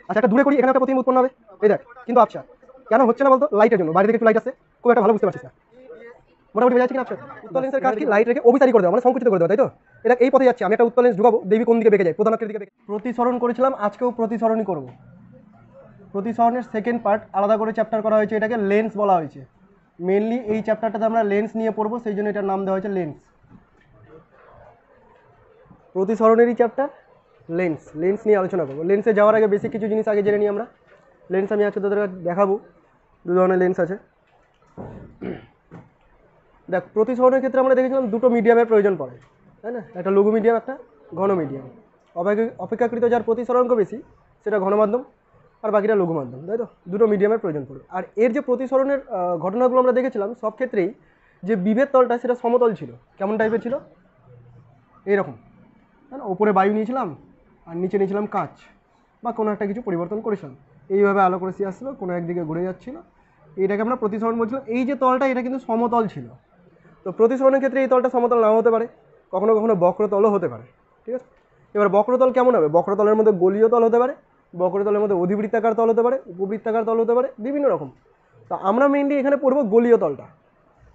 আচ্ছা একটা দূরে করি, এখানে একটা প্রতিবিম্ব উৎপন্ন হবে, এই দেখ। কিন্তু আচ্ছা কেন হচ্ছে না বলতো? লাইটের জন্য, বাইরে থেকে একটু লাইট আসছে, খুব একটা ভালো বুঝতে পারছিস না। মোটামুটি বোঝা যাচ্ছে কিনা? আচ্ছা উত্তল লেন্সের কাজ কি? লাইট রেখে অভিসারী করে দেওয়া, মানে সংকুচিত করে দেওয়া, তাই তো? এটা এই পথে যাচ্ছে, আমি একটা উত্তল লেন্স ঢুকাবো, দেখবি কোন দিকে বেঁকে যায়, প্রধান অক্ষের দিকে বেঁকে। প্রতিসরণ করেছিলাম, আজকেও প্রতিসরণই করব। প্রতিসরণের সেকেন্ড পার্ট আলাদা করে চ্যাপ্টার করা হয়েছে, এটাকে লেন্স বলা হয়েছে। মেনলি এই চ্যাপ্টারটাতে আমরা লেন্স নিয়ে পড়বো, সেই জন্য এটার নাম দেওয়া হয়েছে লেন্স। প্রতিসরণেরই চ্যাপ্টার লেন্স, লেন্স নিয়ে আলোচনা করবো। লেন্সে যাওয়ার আগে বেসিক কিছু জিনিস আগে জেনে নিই আমরা। লেন্স আমি আজকে তোদের দেখাবো, দু ধরনের লেন্স আছে। দেখ, প্রতিসরণের ক্ষেত্রে আমরা দেখেছিলাম দুটো মিডিয়ামের প্রয়োজন পড়ে, তাই না? একটা লঘু মিডিয়াম, একটা ঘন মিডিয়াম। অপেক্ষাকৃত যার প্রতিসরাঙ্ক বেশি সেটা ঘন মাধ্যম, আর বাকিটা লঘু মাধ্যম, তাই তো? দুটো মিডিয়ামের প্রয়োজন পড়ে। আর এর যে প্রতিসরণের ঘটনাগুলো আমরা দেখেছিলাম, সব ক্ষেত্রেই যে বিভেদ তলটা সেটা সমতল ছিল। কেমন টাইপের ছিল? এইরকম, তাই না? ওপরে বায়ু নিয়েছিলাম আর নিচে নিয়েছিলাম কাঁচ বা কোনো একটা কিছু পরিবর্তন করেছিলাম, এইভাবে আলো করে আসছিলো, কোনো একদিকে ঘুরে যাচ্ছিলো, এইটাকে আমরা প্রতিসরণ বলছিলাম। এই যে তলটা, এটা কিন্তু সমতল ছিল। তো প্রতিসরণের ক্ষেত্রে এই তলটা সমতল নাও হতে পারে, কখনো কখনো বক্রতলও হতে পারে, ঠিক আছে? এবার বক্রতল কেমন হবে? বক্রতলের মধ্যে গোলীয় তল হতে পারে, বক্রতলের মধ্যে অধিবৃত্তাকার তল হতে পারে, উপবৃত্তাকার তল হতে পারে, বিভিন্ন রকম। তো আমরা মেইনলি এখানে পড়বো গোলীয় তলটা।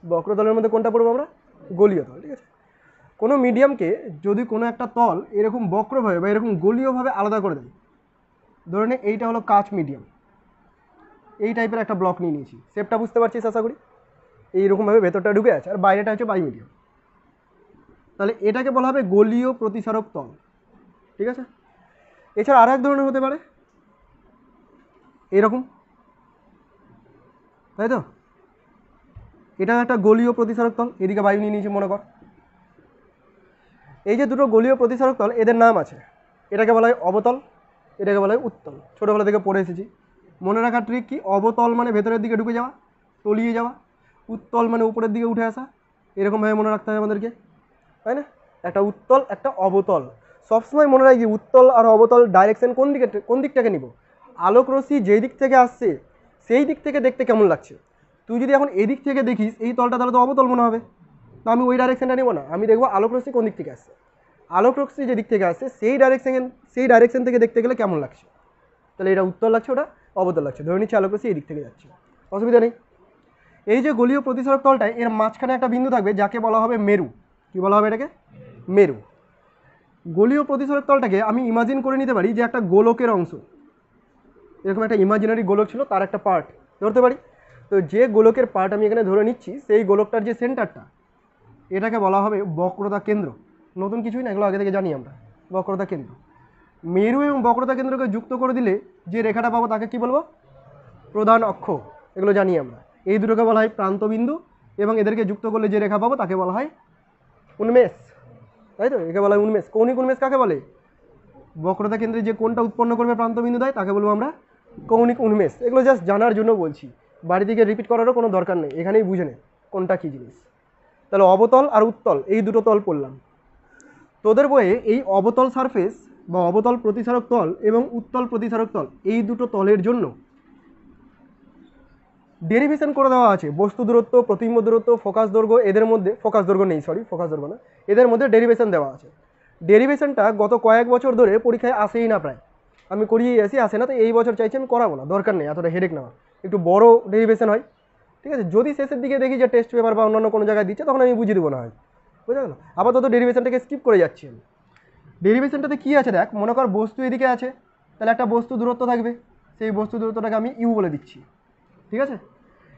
বক্রতলের মধ্যে কোনটা পড়বো আমরা? গোলীয় তল, ঠিক আছে? কোনো মিডিয়ামকে যদি কোনো একটা তল এরকম বক্রভাবে বা এরকম গোলীয়ভাবে আলাদা করে দেয়, ধরে নে এইটা হলো কাঁচ মিডিয়াম, এই টাইপের একটা ব্লক নিয়ে নিয়েছি, শেপটা বুঝতে পারছিস আশা করি? এইরকমভাবে ভেতরটা ঢুকে আছে, আর বাইরেটা হচ্ছে বাই মিডিয়াম। তাহলে এটাকে বলা হবে গোলীয় প্রতিসারক তল, ঠিক আছে? এছাড়া আর এক ধরনের হতে পারে এরকম, তাই তো? এটা একটা গোলীয় প্রতিসারক তল, এদিকে বায়ু নিয়ে নিয়েছি মনে কর। এই যে দুটো গোলীয় প্রতিসারক তল, এদের নাম আছে। এটাকে বলা হয় অবতল, এটাকে বলা হয় উত্তল। ছোটোবেলা থেকে পড়ে এসেছি। মনে রাখার ট্রিক কি? অবতল মানে ভেতরের দিকে ঢুকে যাওয়া, তলিয়ে যাওয়া। উত্তল মানে উপরের দিকে উঠে আসা। এরকমভাবে মনে রাখতে হবে আমাদেরকে, তাই না? একটা উত্তল, একটা অবতল। সবসময় মনে রাখি উত্তল আর অবতল ডাইরেকশন কোন দিকটাকে নিব? আলোক রশ্মি যেই দিক থেকে আসছে সেই দিক থেকে দেখতে কেমন লাগছে। তুই যদি এখন এদিক থেকে দেখিস এই তলটা, তাহলে তো অবতল মনে হবে। তো আমি ওই ডাইরেকশনটা নেবো না, আমি দেখবো আলোক রশ্মি কোন দিক থেকে আসছে। আলোক রশ্মি যে দিক থেকে আসছে সেই ডাইরেকশন থেকে দেখতে গেলে কেমন লাগছে, তাহলে এটা উত্তল লাগছে, ওটা অবতল লাগছে। ধরে নিচ্ছি আলোক রশ্মি এই দিক থেকে যাচ্ছে, অসুবিধা নেই। এই যে গোলীয় প্রতিসারক তলটায় এর মাঝখানে একটা বিন্দু থাকবে যাকে বলা হবে মেরু। কি বলা হবে এটাকে? মেরু। গোলীয় প্রতিসারক তলটাকে আমি ইমাজিন করে নিতে পারি যে একটা গোলকের অংশ, এরকম একটা ইমাজিনারি গোলক ছিল, তার একটা পার্ট ধরতে পারি। তো যে গোলকের পার্ট আমি এখানে ধরে নিচ্ছি, সেই গোলকটার যে সেন্টারটা, এটাকে বলা হবে বক্রতা কেন্দ্র। নতুন কিছুই না, এগুলো আগে থেকে জানি আমরা। বক্রতা কেন্দ্র। মেরু এবং বক্রতা কেন্দ্রকে যুক্ত করে দিলে যে রেখাটা পাবো তাকে কি বলবো? প্রধান অক্ষ। এগুলো জানি আমরা। এই দুটোকে বলা হয় প্রান্তবিন্দু, এবং এদেরকে যুক্ত করলে যে রেখা পাবো তাকে বলা হয় উন্মেষ, তাই তো? একে বলা হয় উন্মেষ। কৌণিক উন্মেষ কাকে বলে? বক্রতা কেন্দ্রে যে কোনটা উৎপন্ন করবে প্রান্তবিন্দু দেয় তাকে বলবো আমরা কৌণিক উন্মেষ। এগুলো জাস্ট জানার জন্য বলছি, বাড়ি থেকে রিপিট করারও কোনো দরকার নেই, এখানেই বুঝে নে কোনটা কী জিনিস। তাহলে অবতল আর উত্তল এই দুটো তল পড়লাম। তোদের বইয়ে এই অবতল সারফেস বা অবতল প্রতিসারক তল এবং উত্তল প্রতিসারক তল, এই দুটো তলের জন্য ডেরিভেশন করে দেওয়া আছে। বস্তু দূরত্ব, প্রতিবিম্ব দূরত্ব, ফোকাস দৈর্ঘ্য, এদের মধ্যে ফোকাস দৈর্ঘ্য নেই, ফোকাস দৈর্ঘ্য না, এদের মধ্যে ডেরিভেশন দেওয়া আছে। ডেরিভেশনটা গত কয়েক বছর ধরে পরীক্ষায় আসেই না, প্রায় আমি করিয়েই আসে না। তো এই বছর চাইছি আমি করাবো না, দরকার নেই এতটা হেডেক নেওয়া, একটু বড় ডেরিভেশন হয়, ঠিক আছে? যদি শেষের দিকে দেখি যে টেস্ট পেপার বা অন্যান্য কোনো জায়গায় দিচ্ছে, তখন আমি বুঝিয়ে দেবো না হয়, বুঝা গেল? আপাতত ডেরিভেশনটাকে স্কিপ করে যাচ্ছি আমি। ডেরিভেশনটাতে কী আছে দেখ, মনে কর বস্তু এদিকে আছে, তাহলে একটা বস্তু দূরত্ব থাকবে, সেই বস্তু দূরত্বটাকে আমি ইউ বলে দিচ্ছি, ঠিক আছে?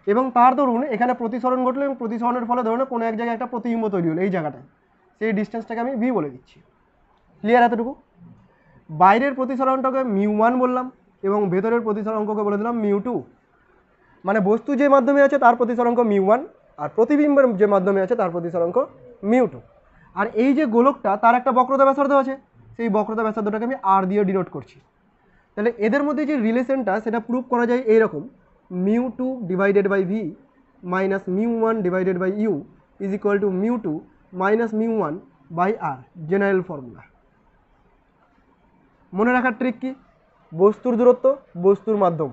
এবং তার ধরুন এখানে প্রতিসরণ ঘটলো, এবং প্রতিসরণের ফলে ধরুন কোনো এক জায়গায় একটা প্রতিবিম্ব তৈরি হলো এই জায়গাটায়, সেই ডিস্টেন্সটাকে আমি ভি বলে দিচ্ছি। ক্লিয়ার এতটুকু? বাইরের প্রতিসরণটাকে মিউ1 বললাম, এবং ভেতরের প্রতিসরণকে বলে দিলাম মিউ2। মানে বস্তু যে মাধ্যমে আছে তার প্রতিসরাঙ্ক মিউ1, আর প্রতিবিম্বের যে মাধ্যমে আছে তার প্রতিসরাঙ্ক মিউ2। আর এই যে গোলকটা, তার একটা বক্রতা ব্যাসার্ধ আছে, সেই বক্রতা ব্যাসার্ধটাকে আমি আর দিয়ে ডিনোট করছি। তাহলে এদের মধ্যে যে রিলেশনটা সেটা প্রুভ করা যায় এইরকম: মিউ2 ডিভাইডেড বাই ভি মাইনাস মিউ1 divided by U is equal to মিউ2 মাইনাস মিউ1 বাই আর, জেনারেল ফর্মুলা। মনে রাখার ট্রিক কি? বস্তুর দূরত্ব, বস্তুর মাধ্যম,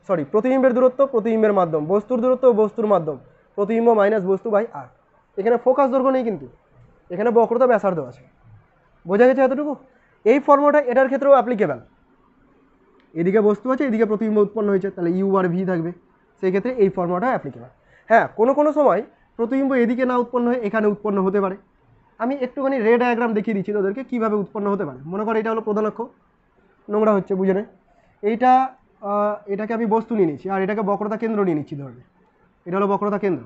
সরি প্রতিবিম্বের দূরত্ব, প্রতিবিম্বের মাধ্যম, বস্তুর দূরত্ব, বস্তুর মাধ্যম, প্রতিবিম্ব মাইনাস বস্তু বাই আর। এখানে ফোকাস দৈর্ঘ্য নেই, কিন্তু এখানে বক্রতা ব্যাসার্ধ আছে। বোঝা গেছে এতটুকু? এই ফর্মুলাটা এটার ক্ষেত্রেও অ্যাপ্লিকেবল। এদিকে বস্তু আছে, এদিকে প্রতিবিম্ব উৎপন্ন হয়েছে, তাহলে ইউ আর ভি থাকবে। সেই ক্ষেত্রে এই ফর্মুলাটা অ্যাপ্লিকেবল। হ্যাঁ, কোনো কোনো সময় প্রতিবিম্ব এদিকে না উৎপন্ন হয়ে এখানে উৎপন্ন হতে পারে। আমি একটুখানি রে ডায়াগ্রাম দেখিয়ে দিচ্ছি তোদেরকে কীভাবে উৎপন্ন হতে পারে। মনে করো এটা হলো প্রধান অক্ষ, নোংরা হচ্ছে বুঝে নে। এটাকে আমি বস্তু নিয়ে নিচ্ছি আর এটাকে বক্রতা কেন্দ্র নিয়ে নিচ্ছি ধরবে। এটা হলো বক্রতা কেন্দ্র।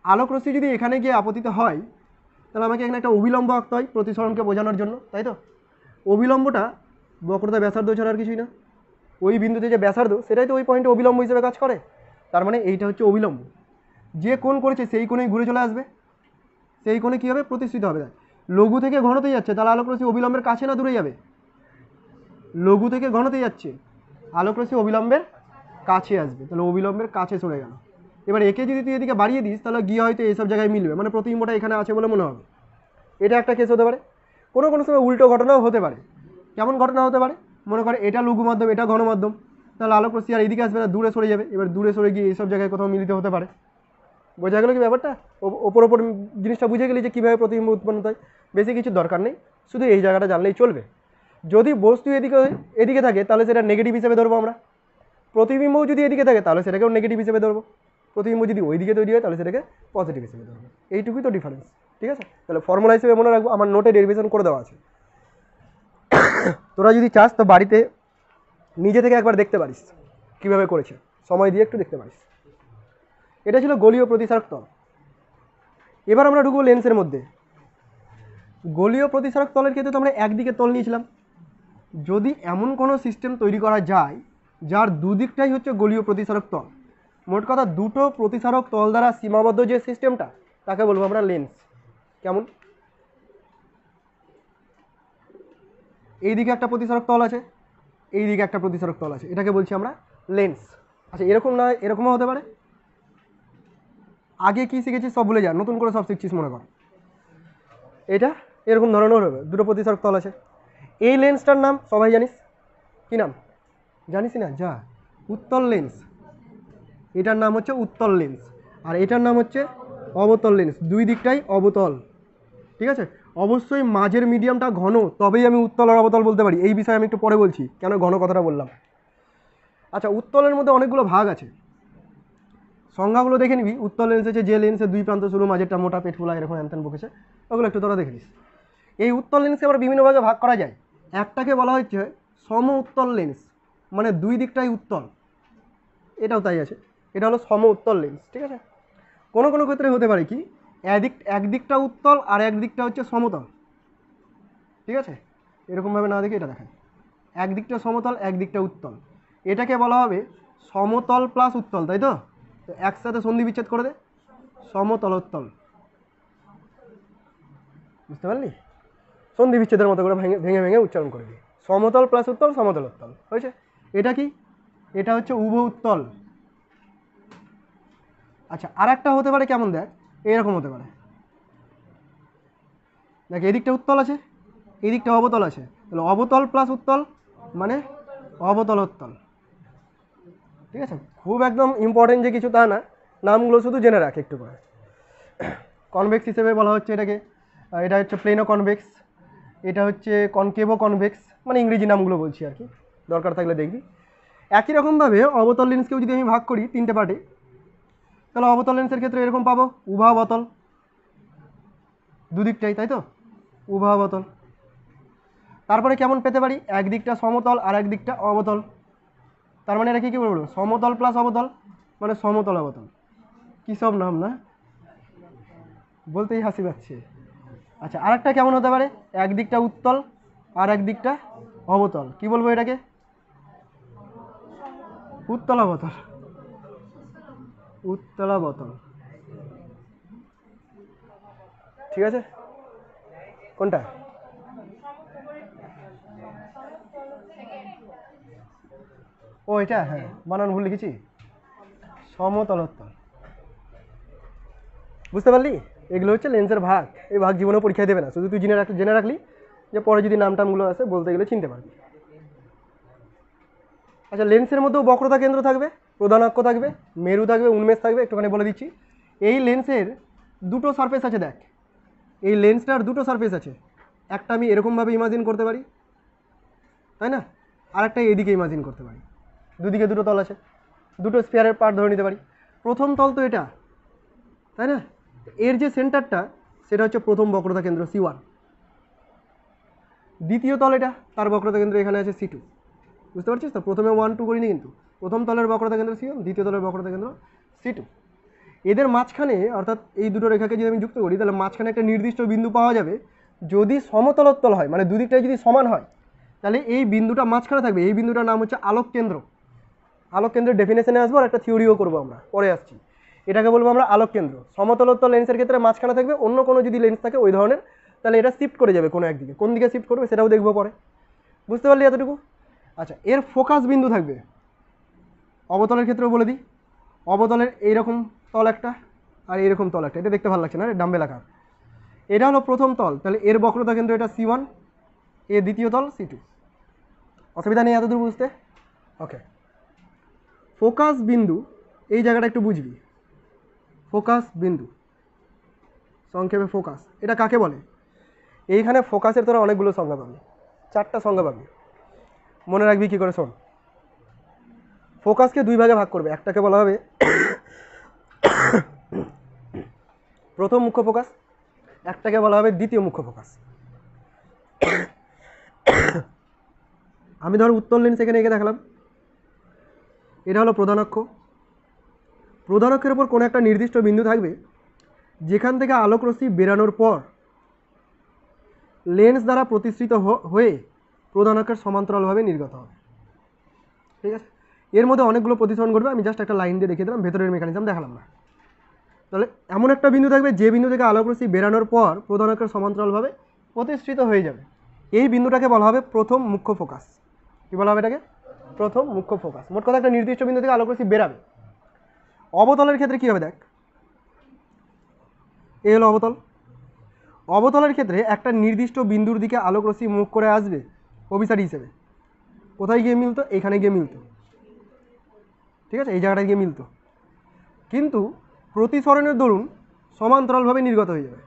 আলোক রশ্মি যদি এখানে গিয়ে আপতিত হয় তাহলে আমাকে এখানে একটা অবিলম্ব আঁকতে হয় প্রতিসরণকে বোঝানোর জন্য, তাই তো? অবিলম্বটা বক্রতা ব্যাসার্ধ ছাড়া আর কিছুই না। ওই বিন্দুতে যে ব্যাসার্ধ সেটাই তো ওই পয়েন্টে অবিলম্ব হিসেবে কাজ করে। তার মানে এইটা হচ্ছে অবিলম্ব। যে কোণ করেছে সেই কোণেই ঘুরে চলে আসবে, সেই কোণে কী হবে? প্রতিষ্ঠিত হবে। লঘু থেকে ঘনতে যাচ্ছে, তাহলে আলোক রশ্মি অবিলম্বের কাছে না দূরে যাবে? লঘু থেকে ঘনতে যাচ্ছে, আলোক রশ্মি অবিলম্বের কাছে আসবে, তাহলে অবিলম্বের কাছে সরে গেল। এবার একে যদি তুই এদিকে বাড়িয়ে দিস তাহলে গিয়ে হয়তো এইসব জায়গায় মিলবে, মানে প্রতিবিম্বটা এখানে আছে বলে মনে হবে। এটা একটা কেস হতে পারে। কোনো কোনো সময় উল্টো ঘটনাও হতে পারে। কেমন ঘটনা হতে পারে? মনে করে এটা লঘু মাধ্যম, এটা ঘন মাধ্যম, তাহলে আলোক রশ্মি আর এদিকে আসবে না, দূরে সরে যাবে। এবার দূরে সরে গিয়ে এইসব জায়গায় কোথাও মিলিত হতে পারে। বোঝা গেল কি ব্যাপারটা? ওপর জিনিসটা বুঝে গেলি যে কীভাবে প্রতিবিম্ব উৎপন্ন হয়। বেশি কিছু দরকার নেই, শুধু এই জায়গাটা জানলেই চলবে। যদি বস্তু এদিকে থাকে তাহলে সেটা নেগেটিভ হিসেবে ধরবো আমরা। প্রতিবিম্বও যদি এদিকে থাকে তাহলে সেটাকেও নেগেটিভ হিসেবে ধরবো। প্রতিবিম্ব যদি ওই দিকে তৈরি হয় তাহলে সেটাকে পজিটিভ হিসেবে ধরবো। এইটুকুই তো ডিফারেন্স, ঠিক আছে? তাহলে ফর্মুলা হিসেবে মনে রাখবো, আমার নোটে ডেরিভেশন করে দেওয়া আছে। তোরা যদি চাস তো বাড়িতে নিজে থেকে একবার দেখতে পারিস কীভাবে করেছে, সময় দিয়ে একটু দেখতে পারিস। এটা ছিল গোলীয় প্রতিসারক তল। এবার আমরা ঢুকবো লেন্সের মধ্যে। গোলীয় প্রতিসারক তলের ক্ষেত্রে তো আমরা একদিকে তল নিয়েছিলাম। যদি এমন কোনো সিস্টেম তৈরি করা যায় যার দুদিকটাই হচ্ছে গোলীয় প্রতিসারক তল, মোট কথা দুটো প্রতিসারক তল দ্বারা সীমাবদ্ধ যে সিস্টেমটা, তাকে বলবো আমরা লেন্স। কেমন? এইদিকে একটা প্রতিসারক তল আছে, এইদিকে একটা প্রতিসারক তল আছে, এটাকে বলছি আমরা লেন্স। আচ্ছা, এরকম না এরকমও হতে পারে। আগে কি শিখেছিস সব ভুলে যা, নতুন করে সব শিখছিস মনে কর। এটা এরকম ধরনের হবে, দুটো প্রতিসারক তল আছে। এই লেন্সটার নাম সবাই জানিস, কি নাম জানিস না? যা, উত্তল লেন্স। এটার নাম হচ্ছে উত্তল লেন্স, আর এটার নাম হচ্ছে অবতল লেন্স। দুই দিকটাই অবতল, ঠিক আছে? অবশ্যই মাঝের মিডিয়ামটা ঘন, তবেই আমি উত্তল আর অবতল বলতে পারি। এই বিষয়ে আমি একটু পরে বলছি কেন ঘন কথাটা বললাম। আচ্ছা, উত্তলের মধ্যে অনেকগুলো ভাগ আছে, সংজ্ঞাগুলো দেখে নিবি। উত্তল লেন্স হচ্ছে যে লেন্সের দুই প্রান্ত সরু, মাঝেরটা মোটা, পেট ফোলা, এরকম অ্যান্তেন বকেছে, ওগুলো একটু তোরা দেখে নিস। এই উত্তল লেন্সকে আবার বিভিন্ন ভাগে ভাগ করা যায়। একটাকে বলা হচ্ছে সম উত্তল লেন্স, মানে দুই দিকটাই উত্তল, এটাও তাই আছে। এটা হলো সম উত্তল লেন্স, ঠিক আছে? কোনো কোনো ক্ষেত্রে হতে পারে কি একদিকটা উত্তল আর একদিকটা হচ্ছে সমতল, ঠিক আছে? এরকমভাবে না দেখে এটা দেখায়, একদিকটা সমতল একদিকটা উত্তল, এটাকে বলা হবে সমতল প্লাস উত্তল, তাই তো? একসাথে সন্ধি বিচ্ছেদ করে দে, সমতল উত্তল। বুঝতে পারলি? সন্ধি বিচ্ছেদের মতো করে ভেঙে ভেঙে উচ্চারণ করে দিই, সমতল প্লাস উত্তল, সমতল উত্তল হয়েছে। এটা কি? এটা হচ্ছে উভ উত্তল। আচ্ছা, আর একটা হতে পারে কেমন, দেখ এরকম হতে পারে। দেখ, এদিকটা উত্তল আছে, এদিকটা অবতল আছে, তাহলে অবতল প্লাস উত্তল মানে অবতল উত্তল, ঠিক আছে? খুব একদম ইম্পর্টেন্ট যে কিছু তা না, নামগুলো শুধু জেনে রাখ একটু করে। কনভেক্স হিসেবে বলা হচ্ছে এটাকে, এটা হচ্ছে প্লেনো কনভেক্স, এটা হচ্ছে কনকেভো কনভেক্স, মানে ইংরেজি নামগুলো বলছি আর কি, দরকার থাকলে দেখবি। একই রকমভাবে অবতল লেন্সকেও যদি আমি ভাগ করি তিনটে পার্টে, তাহলে অবতল লেন্সের ক্ষেত্রে এরকম পাবো, উভাবতল, দুদিকটাই, তাই তো? উভাবতল। তারপরে কেমন পেতে পারি? একদিকটা সমতল আর একদিকটা অবতল, তার মানে এটা কি বলবো? সমতল প্লাস অবতল মানে সমতল অবতল। কী সব নাম না, বলতেই হাসি পাচ্ছে। আচ্ছা, আরেকটা কেমন হতে পারে? একদিকটা উত্তল আর একদিকটা অবতল, কি বলবো এটাকে? উত্তলাবতল, উত্তলাবতল, ঠিক আছে? কোনটা? ও এটা, হ্যাঁ বানান ভুল লিখেছি, সমতলোত্তল। বুঝতে পারলি? এগুলো হচ্ছে লেন্সের ভাগ। এই ভাগ জীবনেও পরীক্ষায় দেবে না, শুধু তুই জেনে রাখলি যে পরে যদি নাম টামগুলো আসে বলতে গেলে চিনতে পারবি। আচ্ছা, লেন্সের মধ্যেও বক্রতা কেন্দ্র থাকবে, প্রধান অক্ষ থাকবে, মেরু থাকবে, উন্মেষ থাকবে। একটুখানি বলে দিচ্ছি, এই লেন্সের দুটো সারফেস আছে। দেখ, এই লেন্সটার দুটো সারফেস আছে। একটা আমি এরকমভাবে ইমাজিন করতে পারি, তাই না? আর একটা এদিকে ইমাজিন করতে পারি, দুদিকে দুটো তল আছে, দুটো স্ফিয়ারের পার্ট ধরে নিতে পারি। প্রথম তল তো এটা, তাই না? এর যে সেন্টারটা সেটা হচ্ছে প্রথম বক্রতা কেন্দ্র C1, দ্বিতীয় তল এটা, তার বক্রতা কেন্দ্র এখানে আছে C2। বুঝতে পারছিস তো? প্রথমে 1 2 করিনি কিন্তু, প্রথম তলের বক্রতা কেন্দ্র C1, দ্বিতীয় তলের বক্রতা কেন্দ্র C2। এদের মাঝখানে অর্থাৎ এই দুটো রেখাকে যদি আমি যুক্ত করি তাহলে মাঝখানে একটা নির্দিষ্ট বিন্দু পাওয়া যাবে। যদি সমতলোত্তল হয়, মানে দুদিকটাই যদি সমান হয়, তাহলে এই বিন্দুটা মাঝখানে থাকবে। এই বিন্দুটার নাম হচ্ছে আলোক কেন্দ্র। আলোক কেন্দ্রের ডেফিনেশনে আসবো, আর একটা থিওরিও করবো আমরা, পরে আসছি। এটাকে বলবো আমরা আলোক কেন্দ্র। সমতলোত্তল লেন্সের ক্ষেত্রে মাঝখানে থাকবে, অন্য কোনো যদি লেন্স থাকে ওই ধরনের, তাহলে এটা শিফট করে যাবে কোনো একদিকে। কোন দিকে শিফট করবে সেটাও দেখবো পরে। বুঝতে পারলি এতটুকু? আচ্ছা, এর ফোকাস বিন্দু থাকবে। অবতলের ক্ষেত্রেও বলে দিই, অবতলের এইরকম তল একটা আর এইরকম তল একটা, এটা দেখতে ভালো লাগছে না, ডাম্বেল আকার। এটা হলো প্রথম তল, তাহলে এর বক্রতা কেন্দ্র এটা C1, এর দ্বিতীয় তল C2। অসুবিধা নেই এতদূর বুঝতে? ওকে। ফোকাস বিন্দু, এই জায়গাটা একটু বুঝবি। ফোকাস বিন্দু, সংক্ষেপে ফোকাস, এটা কাকে বলে? এইখানে ফোকাসের তোরা অনেকগুলো সংজ্ঞা পাবি, 4টা সংজ্ঞা পাবি। মনে রাখবি কি করে, শোন। ফোকাসকে দুই ভাগে ভাগ করবে। একটাকে বলা হবে প্রথম মুখ্য ফোকাস, একটাকে বলা হবে দ্বিতীয় মুখ্য ফোকাস। আমি ধর উত্তল লেন্স এখানে এঁকে দেখালাম, এটা হলো প্রধান অক্ষ। প্রধান অক্ষের উপর কোনো একটা নির্দিষ্ট বিন্দু থাকবে যেখান থেকে আলোকরশ্মি বেরানোর পর লেন্স দ্বারা প্রতিসৃত হয়ে প্রধান অক্ষের সমান্তরালভাবে নির্গত হবে। ঠিক আছে? এর মধ্যে অনেকগুলো প্রতিসরণ ঘটবে, আমি জাস্ট একটা লাইন দিয়ে দেখিয়ে দিলাম, ভেতরের মেকানিজম দেখালাম না। তাহলে এমন একটা বিন্দু থাকবে যে বিন্দু থেকে আলোকরশ্মি বেরানোর পর প্রধান অক্ষের সমান্তরালভাবে প্রতিসৃত হয়ে যাবে। এই বিন্দুটাকে বলা হবে প্রথম মুখ্য ফোকাস। কী বলা হবে এটাকে? প্রথম মুখ্য ফোকাস। মোট কথা একটা নির্দিষ্ট বিন্দু থেকে আলোকরশ্মি বেরাবে। অবতলের ক্ষেত্রে কী হবে দেখ, এই হলো অবতল। অবতলের ক্ষেত্রে একটা নির্দিষ্ট বিন্দুর দিকে আলোকরশ্মি মুখ করে আসবে অভিসারী হিসেবে। কোথায় গিয়ে মিলতো? এখানে গিয়ে মিলতো। ঠিক আছে, এই জায়গাটায় গিয়ে মিলতো, কিন্তু প্রতিসরণের দরুন সমান্তরালভাবে নির্গত হয়ে যাবে।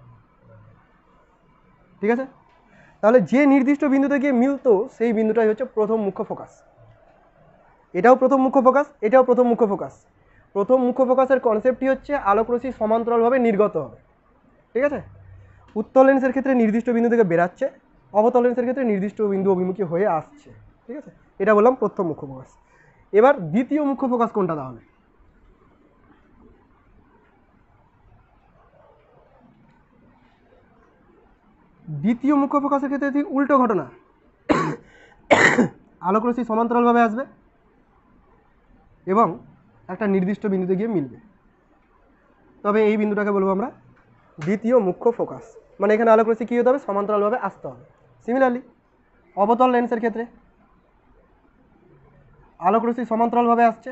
ঠিক আছে? তাহলে যে নির্দিষ্ট বিন্দুতে গিয়ে মিলতো সেই বিন্দুটাই হচ্ছে প্রথম মুখ্য ফোকাস। এটাও প্রথম মুখ্য ফোকাস, এটাও প্রথম মুখ্য ফোকাস। প্রথম মুখ্য ফোকাসের কনসেপ্টই হচ্ছে আলোকরশ্মি সমান্তরালভাবে নির্গত হবে। ঠিক আছে? উত্তল লেন্সের ক্ষেত্রে নির্দিষ্ট বিন্দু থেকে বেরাচ্ছে, অবতল লেন্সের ক্ষেত্রে নির্দিষ্ট বিন্দু অভিমুখী হয়ে আসছে। ঠিক আছে, এটা বললাম প্রথম মুখ্য ফোকাস। এবার দ্বিতীয় মুখ্য ফোকাস কোনটা তাহলে? দ্বিতীয় মুখ্য ফোকাসের ক্ষেত্রে ঠিক উল্টো ঘটনা। আলোকরশ্মি সমান্তরালভাবে আসবে এবং একটা নির্দিষ্ট বিন্দুতে গিয়ে মিলবে, তবে এই বিন্দুটাকে বলবো আমরা দ্বিতীয় মুখ্য ফোকাস। মানে এখানে আলোকরশ্মি কী হতে হবে? সমান্তরালভাবে আসতে হবে। সিমিলারলি অবতল লেন্সের ক্ষেত্রে আলোকরশ্মি সমান্তরালভাবে আসছে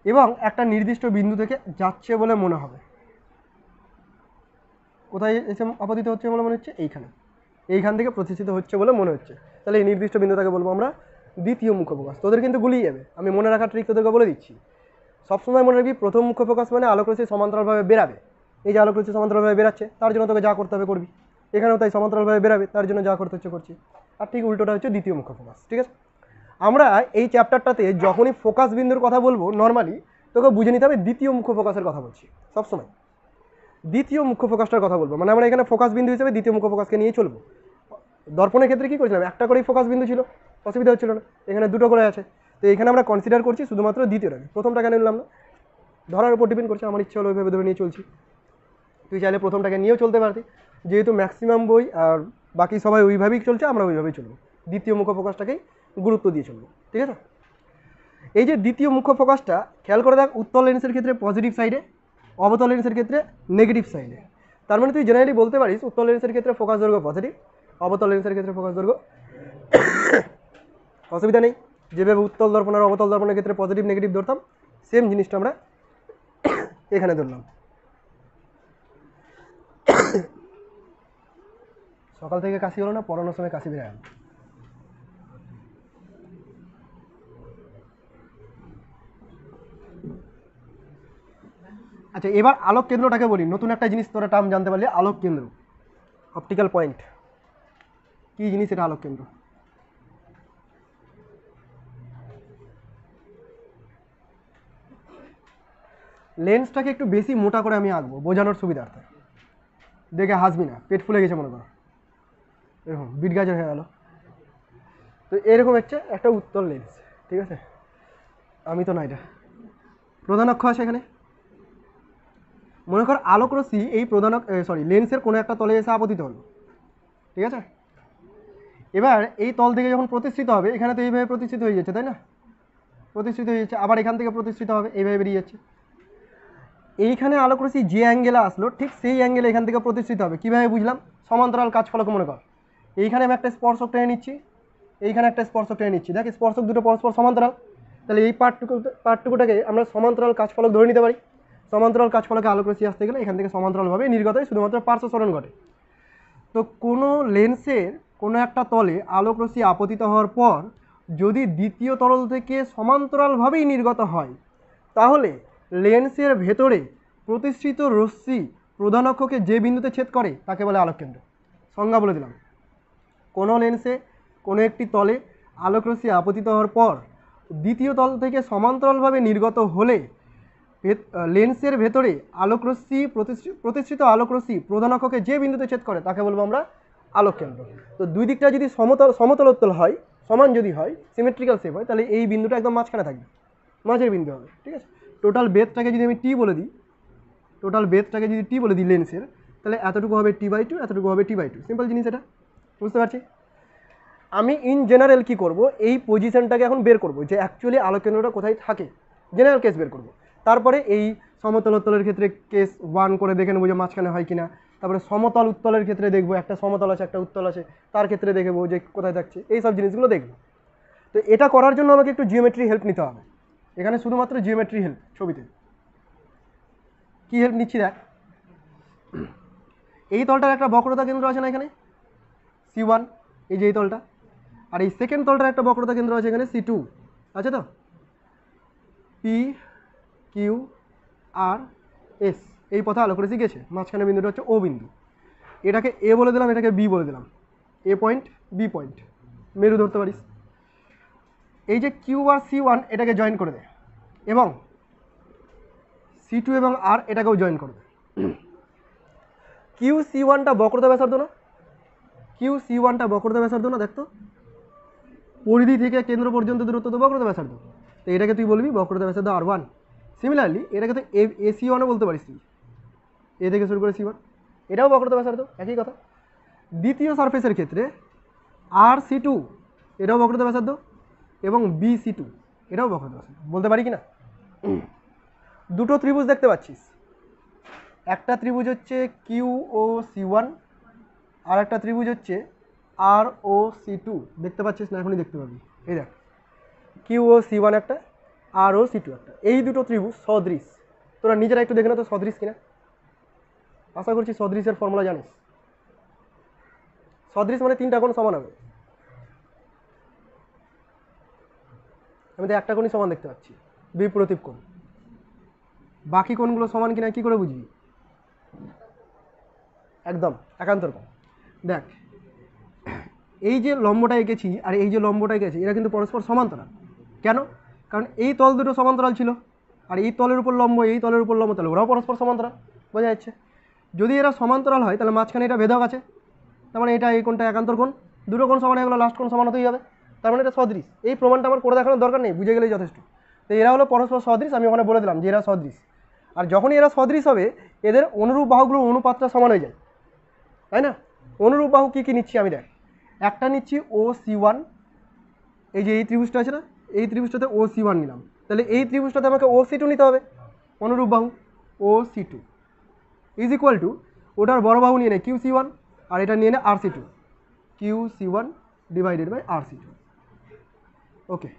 এবং একটা নির্দিষ্ট বিন্দু থেকে যাচ্ছে বলে মনে হবে। কোথায় এসে আপতিত হচ্ছে বলে মনে হচ্ছে? এইখানে, এইখান থেকে প্রতিষ্ঠিত হচ্ছে বলে মনে হচ্ছে। তাহলে এই নির্দিষ্ট বিন্দুটাকে বলবো আমরা দ্বিতীয় মুখ্য ফোকাস। তোদের কিন্তু গুলিয়ে যাবে, আমি মনে রাখার ট্রিক তোদেরকে বলে দিচ্ছি। সবসময় মনে রাখবি প্রথম মুখ্য ফোকাস মানে আলোকরশ্মি সমান্তরালভাবে বেরাবে। এই যে আলোকরশ্মি সমান্তরালভাবে বেরাচ্ছে, তার জন্য তোকে যা করতে হবে করবি। এখানেও তাই সমান্তরালভাবে বেরাবে, তার জন্য যা করতে হচ্ছে করছি। আর ঠিক উল্টোটা হচ্ছে দ্বিতীয় মুখ্য ফোকাস। ঠিক আছে? আমরা এই চ্যাপ্টারটাতে যখনই ফোকাস বিন্দুর কথা বলবো নর্মালি তোকে বুঝে নিতে হবে দ্বিতীয় মুখ্য ফোকাসের কথা বলছি। সবসময় দ্বিতীয় মুখ্য ফোকাসটার কথা বলবো, মানে আমরা এখানে ফোকাস বিন্দু হিসেবে দ্বিতীয় মুখ্য ফোকাসকে নিয়ে চলবো। দর্পণের ক্ষেত্রে কী করেছিলাম? একটা করেই ফোকাস বিন্দু ছিল, অসুবিধা হচ্ছিল না। এখানে দুটো করে আছে, তো এখানে আমরা কনসিডার করছি শুধুমাত্র দ্বিতীয়টাকে। প্রথমটা কেন নিলাম না? ধরার উপর ডিপেন্ড করছে, আমার ইচ্ছা হলো ওইভাবে ধরে নিয়ে চলছি। তুই চাইলে প্রথমটাকে নিয়েও চলতে পারতি, যেহেতু ম্যাক্সিমাম বই আর বাকি সবাই ওইভাবেই চলছে, আমরা ওইভাবেই চলবো। দ্বিতীয় মুখ্য ফোকাসটাকেই গুরুত্ব দিয়ে চলবো। ঠিক আছে? এই যে দ্বিতীয় মুখ্য ফোকাসটা খেয়াল করে দেখ, উত্তল লেন্সের ক্ষেত্রে পজিটিভ সাইডে, অবতল লেন্সের ক্ষেত্রে নেগেটিভ সাইডে। তার মানে তুই জেনারেলি বলতে পারিস উত্তল লেন্সের ক্ষেত্রে ফোকাস দৈর্ঘ্য পজিটিভ, অবতল লেন্সের ক্ষেত্রে ফোকাস দৈর্ঘ্য অসুবিধা নেই। যেভাবে উত্তল দর্পণ আর অবতল দর্পণের ক্ষেত্রে পজিটিভ নেগেটিভ ধরতাম, সেম জিনিসটা আমরা এখানে ধরলাম। সকাল থেকে কাশি হলো না, পড়ানোর সময় কাশি বেড়ে গেল। আচ্ছা, এবার আলোক কেন্দ্রটাকে বলি। নতুন একটা জিনিস তোরা টার্ম জানতে পারলে, আলোক কেন্দ্র, অপটিক্যাল পয়েন্ট। কী জিনিস এটা আলোক কেন্দ্র? লেন্সটাকে একটু বেশি মোটা করে আমি আঁকবো বোঝানোর সুবিধার্থে, দেখে হাসবি না, পেট ফুলে গেছে মনে করো, এরকম বিট গাজর হয়ে গেল। তো এরকম হচ্ছে একটা উত্তল লেন্স, ঠিক আছে। আমি তো না, এটা প্রধান অক্ষ আছে এখানে, মনে কর আলোক রশ্মি এই প্রধান লেন্সের কোনো একটা তলে এসে আপতিত হলো, ঠিক আছে। এবার এই তল থেকে যখন প্রতিষ্ঠিত হবে, এখানে তো এইভাবে প্রতিষ্ঠিত হয়ে যাচ্ছে, তাই না, প্রতিষ্ঠিত হয়ে যাচ্ছে, আবার এখান থেকে প্রতিষ্ঠিত হবে, এইভাবে বেরিয়ে যাচ্ছে। এইখানে আলোক রশ্মি যে অ্যাঙ্গেলে আসলো ঠিক সেই অ্যাঙ্গেলে এখান থেকে প্রতিষ্ঠিত হবে। কীভাবে বুঝলাম? সমান্তরাল কাজ ফলক মনে কর, এইখানে আমি একটা স্পর্শক টেনে নিচ্ছি, এইখানে একটা স্পর্শক টেনে নিচ্ছি, দেখ স্পর্শক দুটো পরস্পর সমান্তরাল, তাহলে এই পার্টটুকুটাকে আমরা সমান্তরাল কাজ ফলক ধরে নিতে পারি। সমান্তরাল কাজ ফলকে আলোক রশ্মি আসতে গেলে এখান থেকে সমান্তরালভাবে নির্গত হয়, শুধুমাত্র পার্শ্ব সরণ ঘটে। তো কোনো লেন্সের কোনো একটা তলে আলোক রশ্মি আপতিত হওয়ার পর যদি দ্বিতীয় তরল থেকে সমান্তরালভাবেই নির্গত হয়, তাহলে লেন্সের ভেতরে প্রতিষ্ঠিত রশ্মি প্রধান অক্ষকে যে বিন্দুতে ছেদ করে তাকে বলে আলোককেন্দ্র। সংজ্ঞা বলে দিলাম, কোনো লেন্সে কোনো একটি তলে আলোক রশ্মি আপতিত হওয়ার পর দ্বিতীয় তল থেকে সমান্তরালভাবে নির্গত হলে লেন্সের ভেতরে আলোক রশ্মি প্রতিষ্ঠিত আলোক রশ্মি প্রধান অক্ষকে যে বিন্দুতে ছেদ করে তাকে বলবো আমরা আলোককেন্দ্র। তো দুই দিকটা যদি সমতলোত্তল হয়, সমান যদি হয়, সিমেট্রিক্যাল শেপ হয়, তাহলে এই বিন্দুটা একদম মাঝখানে থাকবে, মাঝের বিন্দু হবে, ঠিক আছে। টোটাল বেধটাকে যদি আমি টি বলে দিই, লেন্সের, তাহলে এতটুকু হবে T/2, এতটুকু হবে T/2, সিম্পল জিনিস, এটা বুঝতে পারছি। আমি ইন জেনারেল কি করব, এই পজিশনটাকে এখন বের করব যে অ্যাকচুয়ালি আলোককেন্দ্রটা কোথায় থাকে, জেনারেল কেস বের করব। তারপরে এই সমতল উত্তলের ক্ষেত্রে কেস 1 করে দেখে নেবো যে মাঝখানে হয় কিনা, তারপরে সমতল উত্তলের ক্ষেত্রে দেখবো একটা সমতল আছে একটা উত্তল আছে, তার ক্ষেত্রে দেখবো যে কোথায় থাকছে, এই সব জিনিসগুলো দেখবো। তো এটা করার জন্য আমাকে একটু জিওমেট্রি হেল্প নিতে হবে, এখানে শুধুমাত্র জিওমেট্রি হেল্প। ছবিতে কি হেল্প নিচ্ছি দেখ, এই তলটার একটা বক্রতা কেন্দ্র আছে না এখানে C1, এই যে এই তলটা, আর এই সেকেন্ড তলটার একটা বক্রতা কেন্দ্র আছে এখানে C2, আছে তো, PQRS, এই পথে আলোক রশ্মি গেছে, মাঝখানে বিন্দুটা হচ্ছে O বিন্দু, এটাকে A বলে দিলাম, এটাকে B বলে দিলাম, A পয়েন্ট B পয়েন্ট, মেরু ধরতে পারিস। এই যে Q আর C1 এটাকে জয়েন করে দে, এবং C2 এবং R এটাকেও জয়েন করে দে। QC1টা বক্রতা ব্যাসার্ধ না, QC1টা বক্রতা ব্যাসার্ধ না, দেখতো পরিধি থেকে কেন্দ্র পর্যন্ত দূরত্ব তো বক্রতা ব্যাসার্ধ, তো এটাকে তুই বলবি বক্রতা ব্যাসার্ধ R1। সিমিলারলি এটাকে তো AC1ও বলতে পারিস তুই, এ থেকে শুরু করে C1, এটাও বক্রতা ব্যাসার্ধ, একই কথা। দ্বিতীয় সারফেসের ক্ষেত্রে RC2 এটাও বক্রতা ব্যাসার্ধ, এবং BC2 এটাও বক্রতা ব্যাসার্ধ, বলতে পারি কি না? দুটো ত্রিভুজ দেখতে পাচ্ছিস, একটা ত্রিভুজ হচ্ছে QOC1 আর একটা ত্রিভুজ হচ্ছে ROC2, দেখতে পাচ্ছিস না? এখনই দেখতে পাবি, এই দেখ QOC1 একটা, ROC2 একটা, এই দুটো ত্রিভুজ সদৃশ। তোরা নিজেরা একটু দেখে না তো সদৃশ কিনা, আশা করছি সদৃশের ফর্মুলা জানিস। সদৃশ মানে তিনটা কোণ সমান হবে, আমি তো একটা কোণই সমান দেখতে পাচ্ছি, বিপ্রতীপ কোণ, বাকি কোণগুলো সমান কিনা কি করে বুঝবি? একদম একান্তর কোণ। দেখ এই যে লম্বটা এঁকেছি আর এই যে লম্বটা এঁকেছি, এরা কিন্তু পরস্পর সমান্তরাল। কেন? কারণ এই তল দুটো সমান্তরাল ছিল, আর এই তলের উপর লম্ব, এই তলের উপর লম্ব, তাহলে ওরাও পরস্পর সমান্তরাল, বোঝা যাচ্ছে। যদি এরা সমান্তরাল হয় তাহলে মাঝখানে এটা ভেদক আছে, তার মানে এটা এই কোণটা একান্তর কোণ, দুটো কোণ সমান হয়ে গেলো, লাস্ট কোণ সমান হতেই হবে, তার মানে এটা সদৃশ। এই প্রমাণটা আমার করে দেখানোর দরকার নেই, বুঝে গেলেই যথেষ্ট। তো এরা হলো পরস্পর সদৃশ, আমি ওখানে বলে দিলাম যে এরা সদৃশ। আর যখনই এরা সদৃশ হবে এদের অনুরূপ বাহুগুলোর অনুপাতটা সমান হয়ে যায়, তাই না? অনুরূপ বাহু কী কী নিচ্ছি আমি, দেখ একটা নিচ্ছি OC1, এই যে এই ত্রিভুজটা আছে না, এই ত্রিভুজটাতে OC1 নিলাম, তাহলে এই ত্রিভুজটাতে আমাকে OC2 নিতে হবে, অনুরূপ বাহু OC2 ইজ ইকুয়াল টু ওটার বড় বাহু নিয়ে নেয় QC1, আর এটা নিয়ে নেয় RC2, QC1 divided by RC2। ওকে,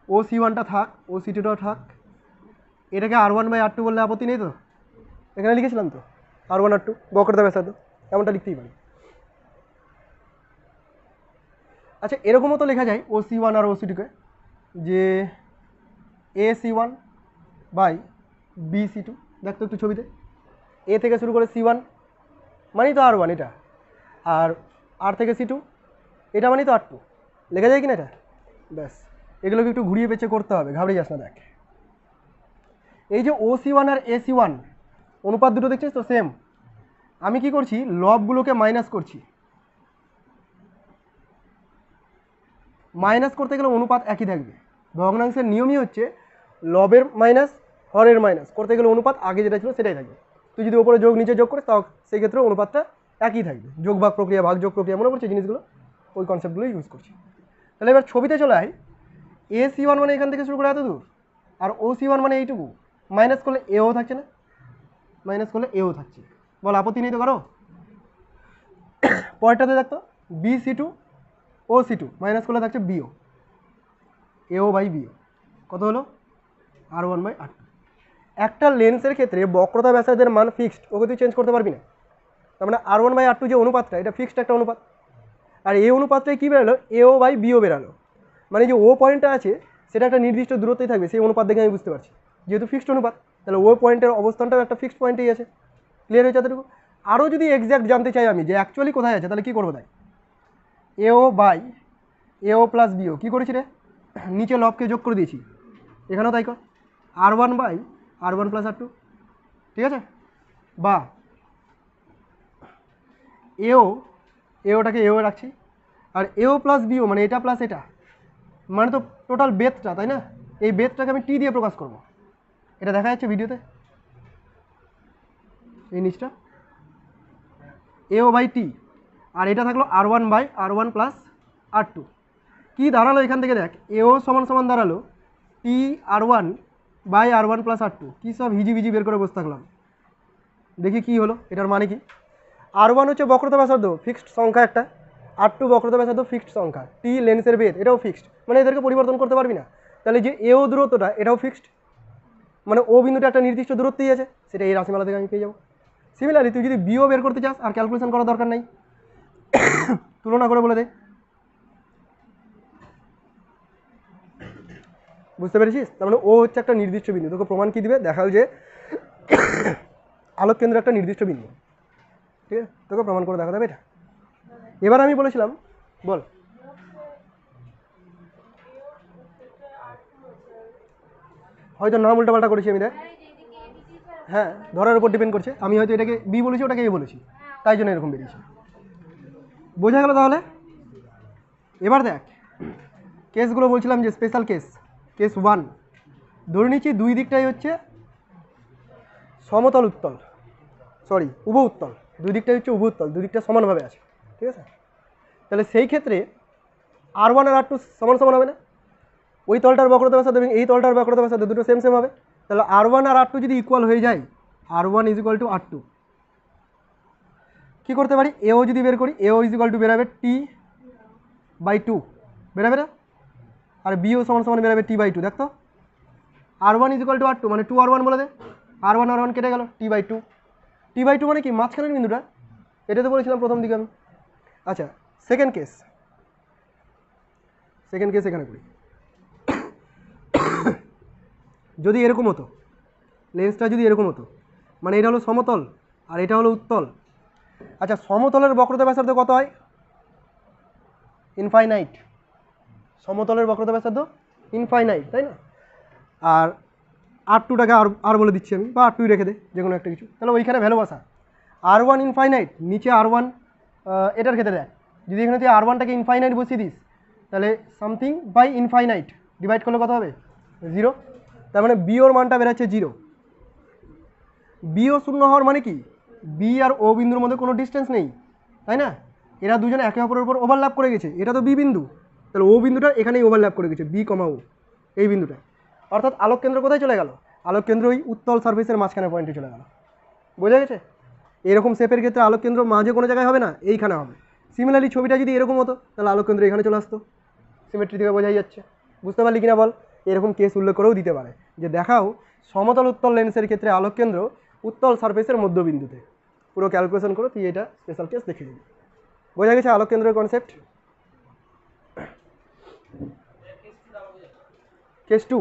OC1টা থাক, OC2টাও থাক, এটাকে R1/R2 বললে আপত্তি নেই তো? এখানে লিখেছিলাম তো R1R2 বক্রতা ব্যাসার্ধ, এমনটা লিখতেই পারি। আচ্ছা এরকমও তো লেখা যায় OC1 আর OC2কে, যে AC1/BC2, দেখতো একটু ছবিতে, এ থেকে শুরু করে C1 মানেই তো R1 এটা, আর R থেকে C2 এটা মানেই তো R2, লেখা যায় কি না এটা? ব্যাস, এগুলোকে একটু ঘুরিয়ে পেঁচে করতে হবে, ঘাবড়ে যাস না। দেখ এই যে OC1 আর AC1 অনুপাত দুটো দেখছিস তো সেম। আমি কি করছি, লবগুলোকে মাইনাস করছি। মাইনাস করতে গেলে অনুপাত একই থাকবে। ভগ্নাংশের নিয়মই হচ্ছে লবের মাইনাস হরের মাইনাস করতে গেলে অনুপাত আগে যেটা ছিল সেটাই থাকবে। তুই যদি ওপরে যোগ নিচে যোগ করিস তাও সেই ক্ষেত্রে অনুপাতটা একই থাকবে। যোগ ভাগ প্রক্রিয়া, ভাগ যোগ প্রক্রিয়া, মনে করছে জিনিসগুলো, ওই কনসেপ্টগুলো ইউজ করছি। তাহলে এবার ছবিতে চলে আয়। AC1 মানে এখান থেকে শুরু করে এত দূর, আর OC1 মানে এইটুকু। মাইনাস করলে এও থাকছে না, মাইনাস করলে এও থাকছে। বল আপত্তি নেই তো করো। পরেরটাতে দেখতো BC2 OC2 মাইনাস করলে থাকছে BO, AO বাই BO কত হলো R1 বাই R2। একটা লেন্সের ক্ষেত্রে বক্রতা ব্যাসার্ধের মান ফিক্সড, ওকে তুই চেঞ্জ করতে পারবি না। তার মানে R1 বাই R2 যে অনুপাতটা, এটা ফিক্সড একটা অনুপাত। আর এই অনুপাতটাই কী বেরালো, AO বাই BO বেরালো। মানে যে ও পয়েন্টটা আছে সেটা একটা নির্দিষ্ট দূরত্বেই থাকবে, সেই অনুপাত দেখে আমি বুঝতে পারছি। যেহেতু ফিক্সড অনুপাত, তাহলে ও পয়েন্টের অবস্থানটাও একটা ফিক্সড পয়েন্টেই আছে। ক্লিয়ার হয়েছে এতটুকু? আরও যদি এক্স্যাক্ট জানতে চাই আমি যে অ্যাকচুয়ালি কোথায় আছে, তাহলে কী করবো? তাই AO by AO plus BO কী করেছি রে, নিচে লবকে যোগ করে দিয়েছি, এখানেও তাই কর, R1 by R1 plus R2। ঠিক আছে? বা AOটাকে AO রাখছি, আর AO প্লাস BO মানে এটা প্লাস এটা, মানে তো টোটাল বেধটা, তাই না? এই বেধটাকে আমি T দিয়ে প্রকাশ করব। এটা দেখা যাচ্ছে ভিডিওতে, এই নিচটা AO বাই T, আর এটা থাকলো R1 by R1 plus R2। কী দাঁড়ালো এখান থেকে দেখ, AO সমান সমান দাঁড়ালো T R1 by R1 plus R2। কী সব হিজিবিজি বের করে বসে থাকলাম, দেখি কি হলো, এটার মানে কি? R1 হচ্ছে বক্রতা ব্যাসার্ধ, ফিক্সড সংখ্যা একটা, R2 বক্রতা ব্যাসার্ধ ফিক্সড সংখ্যা, T লেন্সের বেধ, এটাও ফিক্সড, মানে এদেরকে পরিবর্তন করতে পারবি না। তাহলে যে AO দূরত্বটা এটাও ফিক্সড, মানে ও বিন্দুটা একটা নির্দিষ্ট দূরত্বেই আছে, সেটা এই রাশিমালা থেকে আমি পেয়ে যাবো। সিমিলারলি তুই যদি BO বের করতে চাস আর ক্যালকুলেশন করার দরকার নেই, তুলনা করে বলে দে। বুঝতে পেরেছিস? তার মানে ও হচ্ছে একটা নির্দিষ্ট বিন্দু। তোকে প্রমাণ কি দিবে, দেখাও যে আলোক কেন্দ্র একটা নির্দিষ্ট বিন্দু। ঠিক আছে, তোকে প্রমাণ করে দেখা যাবে এটা। এবার আমি বলেছিলাম, বল। হয়তো নাম উল্টাপাল্টা করেছি আমি, দেখ। হ্যাঁ, ধরার উপর ডিপেন্ড করছে, আমি হয়তো এটাকে B বলেছি, ওটাকে A বলেছি, তাই জন্য এরকম বেরিয়েছে। বোঝা গেল তাহলে? এবার দেখ কেসগুলো বলছিলাম যে স্পেশাল কেস। কেস 1, ধরে নিচ্ছি দুই দিকটাই হচ্ছে সমতল উত্তল, সরি উভ উত্তল, দুই দিকটাই হচ্ছে উভ উত্তল, দুই দিকটা সমানভাবে আছে। ঠিক আছে? তাহলে সেই ক্ষেত্রে R1 আর R2 সমান সমান হবে না? ওই তলটার বক্রতা ব্যাসার্ধ এবং এই তলটার বক্রতা ব্যাসার্ধ দুটো সেম সেম হবে। তাহলে R1 আর R2 যদি ইকুয়াল হয়ে যায়, R1 is equal two R2, কী করতে পারি? AO যদি বের করি, AO ইজ ইকুয়াল টু বেরাবে T বাই 2 বেরাবে না, আর BO সমান সমান বেরাবে T বাই 2। দেখতো R1 is equal two R2 মানে 2R1 বলে দে, R1 কেটে গেল, T বাই 2। T বাই 2 মানে কি? মাঝখানের বিন্দুটা, এটা তো বলেছিলাম প্রথম দিকে আমি। আচ্ছা, সেকেন্ড কেস এখানে করি। যদি এরকম হতো, লেন্সটা যদি এরকম হতো, মানে এটা হলো সমতল আর এটা হলো উত্তল। আচ্ছা, সমতলের বক্রতা ব্যাসার্ধ কত হয়? ইনফাইনাইট। সমতলের বক্রতা ব্যাসার্ধ ইনফাইনাইট, তাই না? আর R2টাকে আর বলে দিচ্ছি আমি, বা R2 রেখে দে, যে কোনো একটা কিছু। তাহলে ওইখানে ভ্যালু বসা, R1 ইনফাইনাইট, নিচে R1, এটার ক্ষেত্রে দেখ, যদি এখানে তুই R1টাকে ইনফাইনাইট বসিয়ে দিস, তাহলে সামথিং বাই ইনফাইনাইট ডিভাইড করলে কত হবে? 0। তার মানে BOর মানটা বেরোচ্ছে 0। BO শূন্য হওয়ার মানে কি? B আর O বিন্দুর মধ্যে কোনো ডিস্টেন্স নেই, তাই না? এরা দুজনে একে অপরের উপর ওভারল্যাপ করে গেছে, এটা তো B বিন্দু, তাহলে O বিন্দুটা এখানেই ওভারল্যাপ করে গেছে, B, O এই বিন্দুটা। অর্থাৎ আলোক কেন্দ্র কোথায় চলে গেল? আলোক কেন্দ্র ওই উত্তল সার্ফেসের মাঝখানে পয়েন্টে চলে গেল। বোঝা গেছে? এরকম শেপের ক্ষেত্রে আলোক কেন্দ্র মাঝে কোনো জায়গায় হবে না, এইখানে হবে। সিমিলারলি ছবিটা যদি এরকম হতো, তাহলে আলোক কেন্দ্র এখানে চলে আসতো। সিমেট্রি থেকে বোঝাই যাচ্ছে। বুঝতে পারলি কিনা বল? এরকম কেস উল্লেখ করেও দিতে পারে যে দেখাও সমতল উত্তল লেন্সের ক্ষেত্রে আলোক কেন্দ্র উত্তল সার্ফেসের মধ্যবিন্দুতে। পুরো ক্যালকুলেশন করে তুই এটা স্পেশাল কেস দেখে দিবি। বোঝা গেছে আলোক কেন্দ্রের কনসেপ্ট? কেস 2,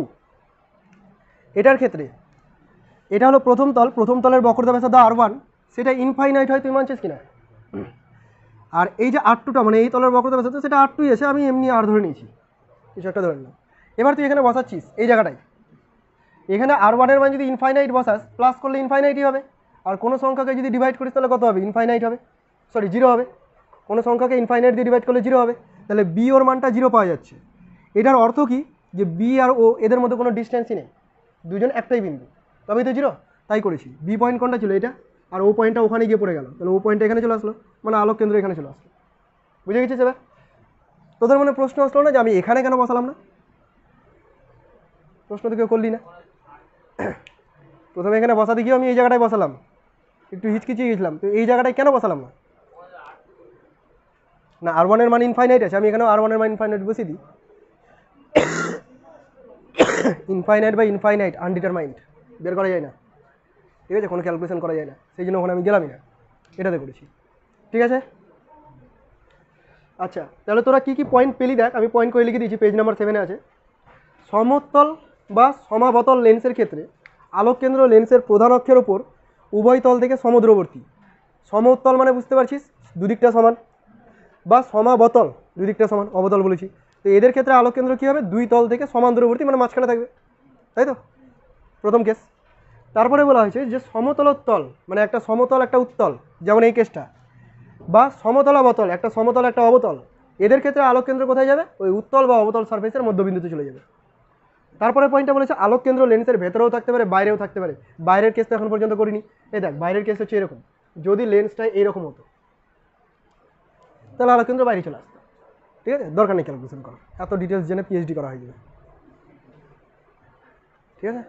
এটার ক্ষেত্রে এটা হলো প্রথম তলের বক্রতা ব্যাসার্ধ R1, সেটা ইনফাইনাইট হয়, তুই মানছিস কিনা? আর এই যে R2টা মানে এই তলের বক্রতা ব্যাসার্ধ, সেটা R2 এসে আমি এমনি আর ধরে নিয়েছি, কিছু একটা ধরে নিলাম। এবার তুই এখানে বসাচ্ছিস এই জায়গাটায়, এখানে R1 এর মান যদি ইনফাইনাইট বসাস প্লাস করলে ইনফাইনাইটই হবে, আর কোনো সংখ্যাকে যদি ডিভাইড করিস তাহলে কত হবে? ইনফাইনাইট হবে, সরি 0 হবে। কোনো সংখ্যাকে ইনফাইনাইট দিয়ে ডিভাইড করলে 0 হবে, তাহলে বি ওর মানটা 0 পাওয়া যাচ্ছে। এটার অর্থ কি? যে বি আর ও এদের মধ্যে কোনো ডিস্টেন্সই নেই, দুজন একটাই বিন্দু, তবেই তো 0, তাই করেছি। বি পয়েন্ট কোনটা ছিল? এটা, আর ও পয়েন্টটা ওখানে গিয়ে পড়ে গেল, তাহলে ও পয়েন্টটা এখানে চলে আসলো, মানে আলোক কেন্দ্র এখানে চলে আসলো। বুঝে গেছিস এবার? তোদের মনে প্রশ্ন আসলো না যে আমি এখানে কেন বসালাম না? প্রশ্ন তো কেউ করলি না। প্রথমে এখানে বসাতে গিয়েও আমি এই জায়গাটায় বসালাম, একটু হিচকিচিয়ে গেছিলাম, তো এই জায়গাটায় কেন বসালাম না? না, R1 এর মান ইনফাইনাইট আছে, আমি এখানে R1 এর মান ইনফাইনাইট বসিয়ে দিই। ইনফাইনাইট বা ইনফাইনাইট আনডিটারমাইন্ড বের করা যায় না, ঠিক আছে, কোনো ক্যালকুলেশন করা যায় না, সেই জন্য ওখানে আমি গেলামই না, এটাতে করেছি, ঠিক আছে। আচ্ছা, তাহলে তোরা কী কী পয়েন্ট পেলি দেখ, আমি পয়েন্ট করে লিখে দিয়েছি, পেজ নাম্বার 7-এ আছে। সমতল বা সমাবতল লেন্সের ক্ষেত্রে আলোক কেন্দ্র লেন্সের প্রধান অক্ষের ওপর উভয় তল থেকে সমদূরবর্তী। সমতল মানে বুঝতে পারছিস দুদিকটা সমান, বা সমাবতল দুদিকটা সমান, অবতল বলেছি, তো এদের ক্ষেত্রে আলোক কেন্দ্র কী হবে? দুই তল থেকে সমান দূরবর্তী, মানে মাঝখানে থাকবে, তাই তো, প্রথম কেস। তারপরে বলা হয়েছে যে সমতলোত্তল, মানে একটা সমতল একটা উত্তল, যেমন এই কেসটা, বা সমতল অবতল, একটা সমতল একটা অবতল, এদের ক্ষেত্রে আলোক কেন্দ্র কোথায় যাবে? ওই উত্তল বা অবতল সারফেসের মধ্যবিন্দুতে চলে যাবে। তারপরে পয়েন্টটা বলেছে আলোক কেন্দ্র লেন্সের ভেতরেও থাকতে পারে, বাইরেও থাকতে পারে। বাইরের কেস তো এখন পর্যন্ত করিনি, এই দেখ বাইরের কেস হচ্ছে এরকম, যদি লেন্সটা এইরকম হতো তাহলে আলোক কেন্দ্র বাইরে চলে আসতো, ঠিক আছে, দরকার নেই ক্যালকুলেশন করা, এত ডিটেলস জেনে পিএইচডি করা হয়ে যাবে, ঠিক আছে।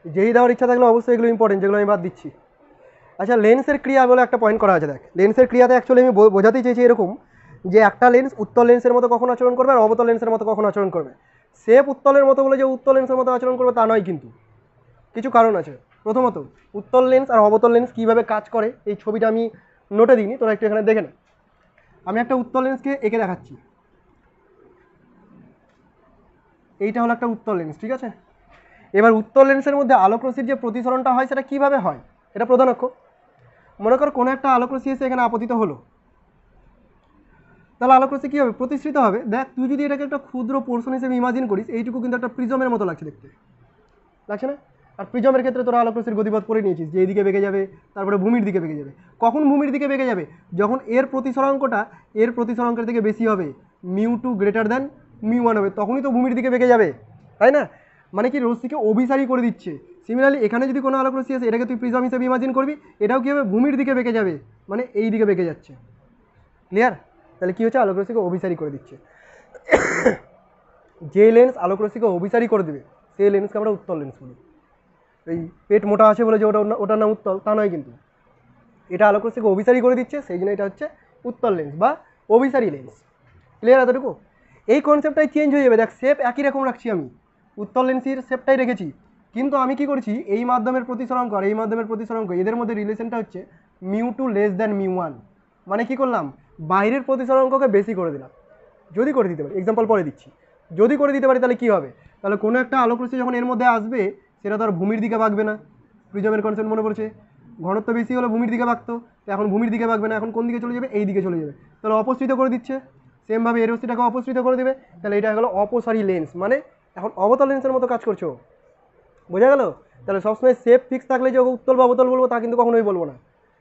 যেই দেওয়ার ইচ্ছা থাকলে অবশ্যই এগুলো ইম্পর্টেন্ট, যেগুলো আমি বাদ দিচ্ছি। আচ্ছা, লেন্সের ক্রিয়া বলে একটা পয়েন্ট করা আছে, দেখ লেন্সের ক্রিয়াতে অ্যাকচুয়ালি আমি বোঝাতেই চেয়েছি এরকম যে একটা লেন্স উত্তল লেন্সের মতো কখন আচরণ করবে আর অবতল লেন্সের মতো কখন আচরণ করবে। সেফ উত্তলের মতো বলে যে উত্তল লেন্সের মতো আচরণ করবে তা নয়, কিন্তু কিছু কারণ আছে। প্রথমত, উত্তল লেন্স আর অবতল লেন্স কীভাবে কাজ করে এই ছবিটা আমি নোটে দিইনি, তোরা একটু এখানে দেখে নে। আমি একটা উত্তল লেন্সকে এঁকে দেখাচ্ছি, এইটা হলো একটা উত্তল লেন্স, ঠিক আছে। এবার উত্তল লেন্সের মধ্যে আলোক রশ্মির যে প্রতিসরণটা হয় সেটা কীভাবে হয়? এটা প্রধান অক্ষ। মনে কর কোনো একটা আলোক রশ্মি এসে এখানে আপতিত হলো, তাহলে আলোক রশ্মি কী হবে? প্রতিসৃত হবে। দেখ তুই যদি এটাকে একটা ক্ষুদ্র পোর্শন হিসেবে ইমাজিন করিস, এইটুকু কিন্তু একটা প্রিজমের মতো লাগছে দেখতে, লাগছে না? আর প্রিজমের ক্ষেত্রে তোরা আলোক রশ্মির গতিপথ করে নিয়েছিস যে এইদিকে বেঁকে যাবে, তারপরে ভূমির দিকে বেঁকে যাবে। কখন ভূমির দিকে বেঁকে যাবে? যখন এর প্রতিসরাঙ্কটা এর প্রতিসরাঙ্কের থেকে বেশি হবে, μ2 গ্রেটার দ্যান μ1 হবে, তখনই তো ভূমির দিকে বেঁকে যাবে, তাই না? মানে কি, রশ্মিকে অভিসারী করে দিচ্ছে। সিমিলারলি এখানে যদি কোনো আলোক রশ্মি আসে, এটাকে তুই প্রিজম হিসেবে ইমাজিন করবি, এটাও কী হবে? ভূমির দিকে বেঁকে যাবে, মানে এই দিকে বেঁকে যাচ্ছে, ক্লিয়ার? তাহলে কী হচ্ছে? আলোক রশ্মিকে অভিসারী করে দিচ্ছে। যে লেন্স আলোক রশ্মিকে অভিসারী করে দেবে সেই লেন্সকে আমরা উত্তল লেন্স বলি। এই পেট মোটা আছে বলে যে ওটার নাম উত্তল তা নয়, কিন্তু এটা আলোক রশ্মিকে অভিসারী করে দিচ্ছে, সেই জন্য এটা হচ্ছে উত্তল লেন্স বা অভিসারী লেন্স, ক্লিয়ার? এতটুকু। এই কনসেপ্টটাই চেঞ্জ হয়ে যাবে। দেখ শেপ একই রকম রাখছি, আমি উত্তল লেন্সের শেপটাই রেখেছি, কিন্তু আমি কি করছি, এই মাধ্যমের প্রতিসরাঙ্ক আর এই মাধ্যমের প্রতিসরাঙ্ক এদের মধ্যে রিলেশনটা হচ্ছে μ2 লেস দ্যান μ1। মানে কি করলাম? বাইরের প্রতিসরাঙ্ককে বেশি করে দিলাম, যদি করে দিতে পারি, এক্সাম্পল পরে দিচ্ছি, যদি করে দিতে পারি তাহলে কী হবে? তাহলে কোনো একটা আলোক রশ্মি যখন এর মধ্যে আসবে সেটা তো আর ভূমির দিকে বাঁকবে না, প্রিজমের কনসেপ্ট মনে পড়ছে, ঘনত্ব বেশি হলে ভূমির দিকে বাঁকতো, এখন ভূমির দিকে বাঁকবে না, এখন কোন দিকে চলে যাবে? এই দিকে চলে যাবে, তাহলে অপসৃত করে দিচ্ছে। সেমভাবে এর রশ্মিটাকে অপসৃত করে দেবে, তাহলে এটা হলো অপসারী লেন্স, মানে এখন অবতল লেন্সের মতো কাজ করছো, বোঝা গেল? তাহলে সবসময় শেপ ফিক্স থাকলে যে উত্তল বা অবতল বলবো তা কিন্তু কখনোই বলবো না।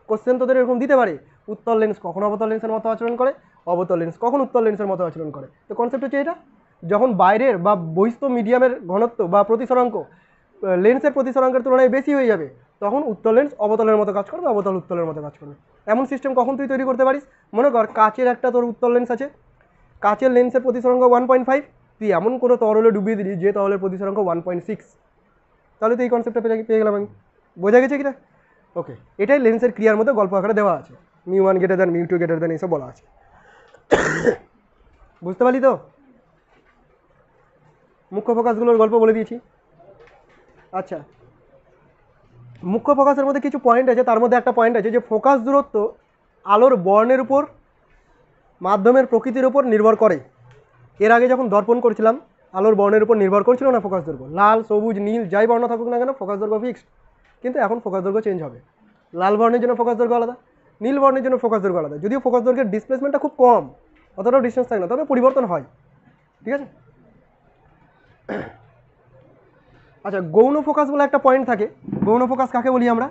কোশ্চেন তোদের এরকম দিতে পারে, উত্তল লেন্স কখন অবতল লেন্সের মতো আচরণ করে, অবতল লেন্স কখন উত্তল লেন্সের মতো আচরণ করে। তো কনসেপ্ট হচ্ছে এটা, যখন বাইরের বা বহিস্থ মিডিয়ামের ঘনত্ব বা প্রতিসরাঙ্ক লেন্সের প্রতিসরাঙ্কের তুলনায় বেশি হয়ে যাবে, তখন উত্তল লেন্স অবতলের মতো কাজ করবে, অবতল উত্তলের মতো কাজ করবে। এমন সিস্টেম কখন তুই তৈরি করতে পারিস? মনে কর কাচের একটা তোর উত্তল লেন্স আছে, কাচের লেন্সের প্রতিসরাঙ্ক 1.5, তুই এমন কোনো তরলে ডুবিয়ে দিলি যে তরলের প্রতিসরাঙ্ক 1.6, তাহলে তো এই কনসেপ্টটা পেয়ে গেলাম আমি, বোঝা গেছে কিনা? ওকে, এটাই লেন্সের ক্রিয়ার মধ্যে গল্প আকারে দেওয়া আছে, μ1 গ্রেটার দ্যান μ2 গ্রেটার দ্যান এইসব বলা আছে, বুঝতে পারলি তো? মুখ্য ফোকাসগুলোর গল্প বলে দিয়েছি। আচ্ছা, মুখ্য ফোকাসের মধ্যে কিছু পয়েন্ট আছে, তার মধ্যে একটা পয়েন্ট আছে যে ফোকাস দূরত্ব আলোর বর্ণের উপর, মাধ্যমের প্রকৃতির উপর নির্ভর করে। এর আগে যখন দর্পণ করছিলাম আলোর বর্ণের উপর নির্ভর করছিল না ফোকাস দৈর্ঘ্য, লাল সবুজ নীল যাই বর্ণ থাকুক না কেন ফোকাস দৈর্ঘ্য ফিক্সড। কিন্তু এখন ফোকাস দৈর্ঘ্য চেঞ্জ হবে, লাল বর্ণের জন্য ফোকাস দৈর্ঘ্য আলাদা, নীল বর্ণের জন্য ফোকাস দৈর্ঘ্য আলাদা। যদিও ফোকাস দৈর্ঘ্যের ডিসপ্লেসমেন্টটা খুব কম, অতটাও ডিস্টেন্স থাকে না, তবে পরিবর্তন হয়। ঠিক আছে। আচ্ছা, গৌণ ফোকাস বলে একটা পয়েন্ট থাকে। গৌণ ফোকাস কাকে বলি আমরা?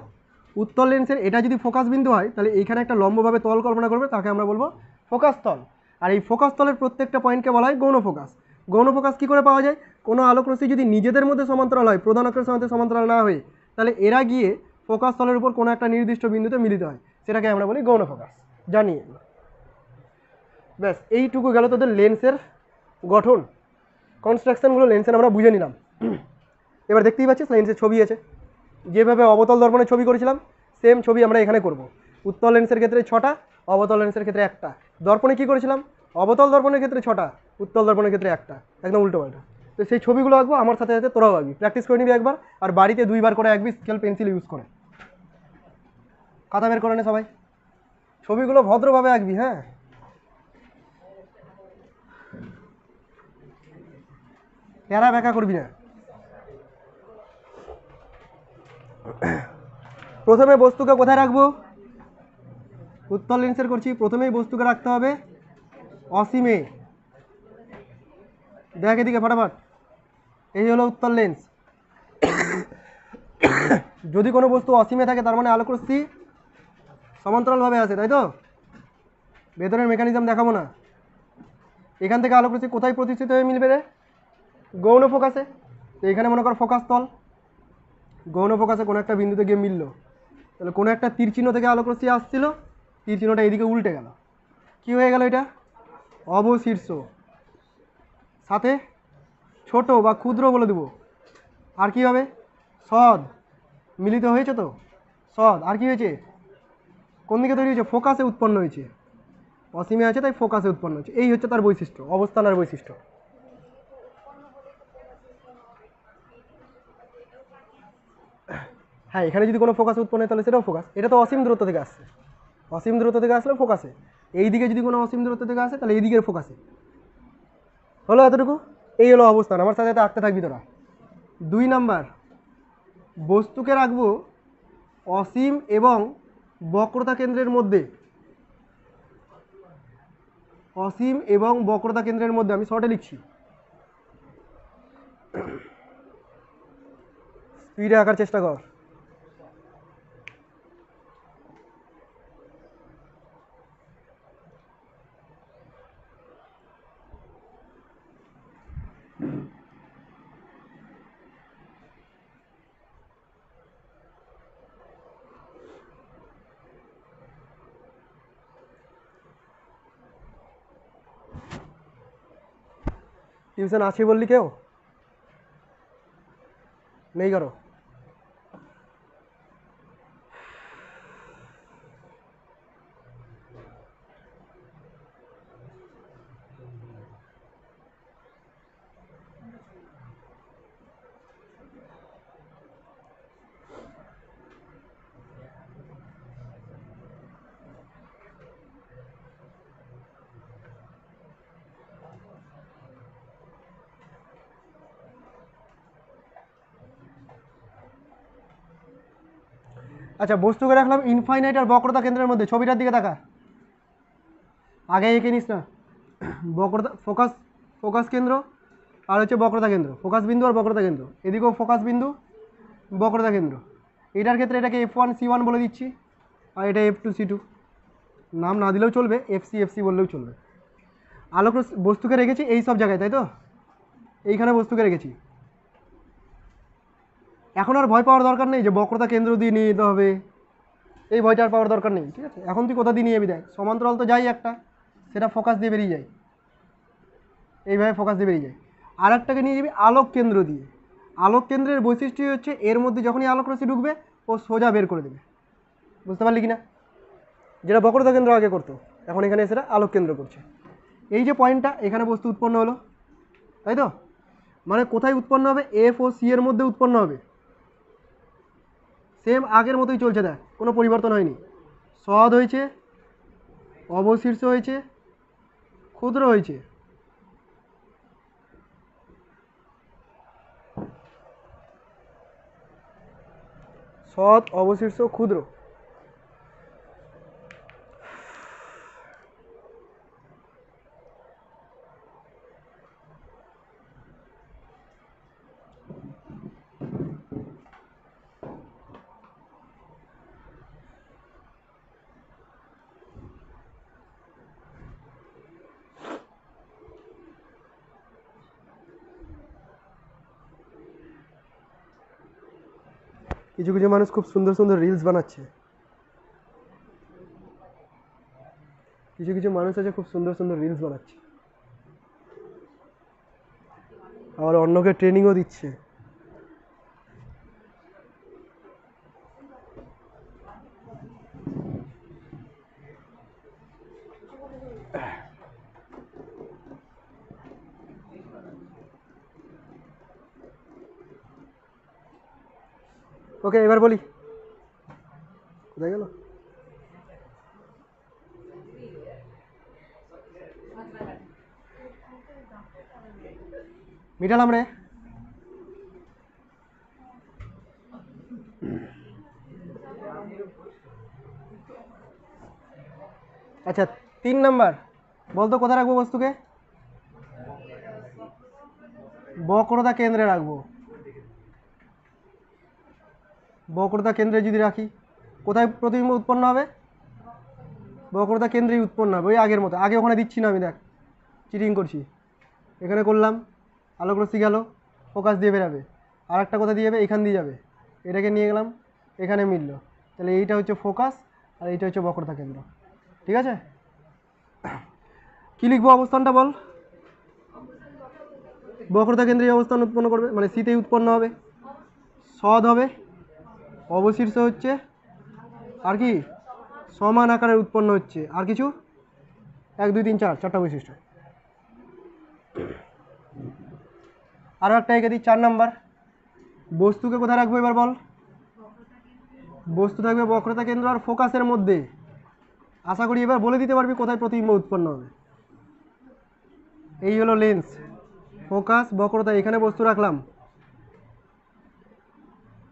উত্তল লেন্সের এটা যদি ফোকাস বিন্দু হয় তাহলে এইখানে একটা লম্বভাবে তল কল্পনা করবে, তাকে আমরা বলবো ফোকাস তল। আর এই ফোকাস তলের প্রত্যেকটা পয়েন্টকে বলা হয় গৌণ ফোকাস। গৌণ ফোকাস কী করে পাওয়া যায়? কোনো আলোকরশ্মি যদি নিজেদের মধ্যে সমান্তরাল হয়, প্রধান অক্ষের সাথে সমান্তরাল না হয়ে, তাহলে এরা গিয়ে ফোকাস তলের উপর কোনো একটা নির্দিষ্ট বিন্দুতে মিলিত হয়, সেটাকে আমরা বলি গৌণ ফোকাস। জানিয়ে ব্যাস, এইটুকু গেল তোদের লেন্সের গঠন, কনস্ট্রাকশনগুলো লেন্সের আমরা বুঝে নিলাম। এবার দেখতেই পাচ্ছিস লেন্সের ছবি আছে, যেভাবে অবতল দর্পণের ছবি করেছিলাম সেম ছবি আমরা এখানে করব। উত্তল লেন্সের ক্ষেত্রে 6টা, অবতল লেন্সের ক্ষেত্রে 1টা। দর্পণে কী করেছিলাম? অবতল দর্পণের ক্ষেত্রে 6টা, উত্তল দর্পণের ক্ষেত্রে 1টা, একদম উল্টো পাল্টা। তো সেই ছবিগুলো আঁকবো, আমার সাথে সাথে তোরাও আঁকবি, প্র্যাকটিস করে নিবি একবার, আর বাড়িতে 2বার করে আঁকবি স্কেল পেন্সিল ইউজ করে। খাতা বের করে নে সবাই, ছবিগুলো ভদ্রভাবে আঁকবি। হ্যাঁ, প্যারা ব্যাকা করবি না। প্রথমে বস্তুকে কোথায় রাখবো? উত্তল লেন্সের করছি, প্রথমেই বস্তুকে রাখতে হবে অসীমে। দেখ এদিকে ফটাফট, এই হলো উত্তল লেন্স। যদি কোনো বস্তু অসীমে থাকে তার মানে আলোকরশ্মি সমান্তরালভাবে আসে, তাই তো? ভেতরের মেকানিজম দেখাবো না। এখান থেকে আলোকরশ্মি কোথায় প্রতিষ্ঠিত হয়ে মিলবে রে? গৌণ ফোকাসে। তো এখানে মনে কর ফোকাস তল, গৌণ ফোকাসে কোনো একটা বিন্দুতে গিয়ে মিললো, তাহলে কোনো একটা তীর চিহ্ন থেকে আলোকরশ্মি আসছিল, তীর চিহ্নটা এদিকে উল্টে গেল, কি হয়ে গেল? এটা অবশীর্ষ, সাথে ছোট বা ক্ষুদ্র বলে দেবো। আর কি হবে? সদ। মিলিত হয়েছে তো সদ। আর কি হয়েছে? কোন দিকে তৈরি হয়েছে? ফোকাসে উৎপন্ন হয়েছে। অসীমে আছে তাই ফোকাসে উৎপন্ন হয়েছে। এই হচ্ছে তার বৈশিষ্ট্য, অবস্থান আর বৈশিষ্ট্য। হ্যাঁ, এখানে যদি কোনো ফোকাসে উৎপন্ন হয় তাহলে সেটাও ফোকাস। এটা তো অসীম দূরত্ব থেকে আসছে, অসীম দূরত্ব থেকে আসলে ফোকাসে। এই দিকে যদি কোনো অসীম দূরত্ব থেকে আসে তাহলে এই দিকের ফোকাসে। হলো এতটুকু? এই হলো অবস্থান। আমার সাথে আঁকতে থাকবি তোরা। 2 নাম্বার, বস্তুকে রাখবো অসীম এবং বক্রতা কেন্দ্রের মধ্যে। অসীম এবং বক্রতা কেন্দ্রের মধ্যে, আমি শর্টে লিখছি, স্পিডে আঁকার চেষ্টা কর। টিউশন আছে বললি কেউ নেই? কারো? আচ্ছা, বস্তুকে রাখলাম ইনফাইনাইট আর বক্রতা কেন্দ্রের মধ্যে। ছবিটার দিকে তাকা, আগে এঁকে নিস না। বক্রতা ফোকাস, ফোকাস কেন্দ্র আর হচ্ছে বক্রতা কেন্দ্র, ফোকাস বিন্দু আর বক্রতা কেন্দ্র। এদিকেও ফোকাস বিন্দু, বক্রতা কেন্দ্র। এটার ক্ষেত্রে এটাকে F1 C1 বলে দিচ্ছি, আর এটা F2 C2। নাম না দিলেও চলবে, FC FC বললেও চলবে। আলোক বস্তুকে রেখেছি এই সব জায়গায়, তাই তো? এইখানে বস্তুকে রেখেছি। এখন আর ভয় পাওয়ার দরকার নেই যে বক্রতা কেন্দ্র দিয়ে নিয়ে যেতে হবে, এই ভয়টা আর পাওয়ার দরকার নেই। ঠিক আছে, এখন তুই কোথা দিয়ে নিয়ে যাবি? দেখ, সমান্তরাল তো যাই একটা, সেটা ফোকাস দিয়ে বেরিয়ে যায়, এইভাবে ফোকাস দিয়ে বেরিয়ে যায়। আর একটাকে নিয়ে যাবি আলোক কেন্দ্র দিয়ে। আলোক কেন্দ্রের বৈশিষ্ট্য হচ্ছে এর মধ্যে যখনই আলোক রশ্মি ঢুকবে ও সোজা বের করে দেবে। বুঝতে পারলি কি না? যেটা বক্রতা কেন্দ্র আগে করতো, এখন এখানে সেটা আলোক কেন্দ্র করছে। এই যে পয়েন্টটা, এখানে বস্তু উৎপন্ন হলো, তাই তো? মানে কোথায় উৎপন্ন হবে? F ও C এর মধ্যে উৎপন্ন হবে। সেম আগের মতোই চলছে, দেখ কোনো পরিবর্তন হয়নি। সদ হয়েছে, অবশীর্ষ হয়েছে, ক্ষুদ্র হয়েছে। সৎ, অবশীর্ষ, ক্ষুদ্র। কিছু কিছু মানুষ খুব সুন্দর সুন্দর রিলস বানাচ্ছে, কিছু কিছু মানুষ আছে খুব সুন্দর সুন্দর রিলস বানাচ্ছে, আবার অন্যকে ট্রেনিংও দিচ্ছে। ওকে, এবার বলি, কোথায় গেল? মিটালাম রে। আচ্ছা, 3 নাম্বার বলতো কোথায় রাখবো বস্তুকে? বক্রতা কেন্দ্রে রাখবো। বক্রতা কেন্দ্রে যদি রাখি, কোথায় প্রতিবিম্ব উৎপন্ন হবে? বক্রতা কেন্দ্রেই উৎপন্ন হবে, ওই আগের মতো। আগে ওখানে দিচ্ছি না আমি, দেখ চিটিং করছি। এখানে করলাম, আলোক রশ্মি গেল, ফোকাস দিয়ে বেরাবে, আর একটা কোথা দিয়ে যাবে? এখান দিয়ে যাবে। এটাকে নিয়ে গেলাম, এখানে মিললো, তাহলে এইটা হচ্ছে ফোকাস আর এইটা হচ্ছে বক্রতা কেন্দ্র। ঠিক আছে, কি লিখবো অবস্থানটা বল? বক্রতা কেন্দ্রে অবস্থান উৎপন্ন করবে, মানে সিতেই উৎপন্ন হবে। সদ হবে, অবশীর্ষ হচ্ছে, আর কি সমান আকারে উৎপন্ন হচ্ছে, আর কিছু 1 2 3 4 4টা বৈশিষ্ট্য। আরও একটা এঁকে দিই, 4 নাম্বার। বস্তুকে কোথায় রাখবো এবার বল? বস্তু থাকবে বক্রতা কেন্দ্র আর ফোকাসের মধ্যে। আশা করি এবার বলে দিতে পারবি কোথায় প্রতিবিম্ব উৎপন্ন হবে। এই হলো লেন্স, ফোকাস, বক্রতা, এখানে বস্তু রাখলাম।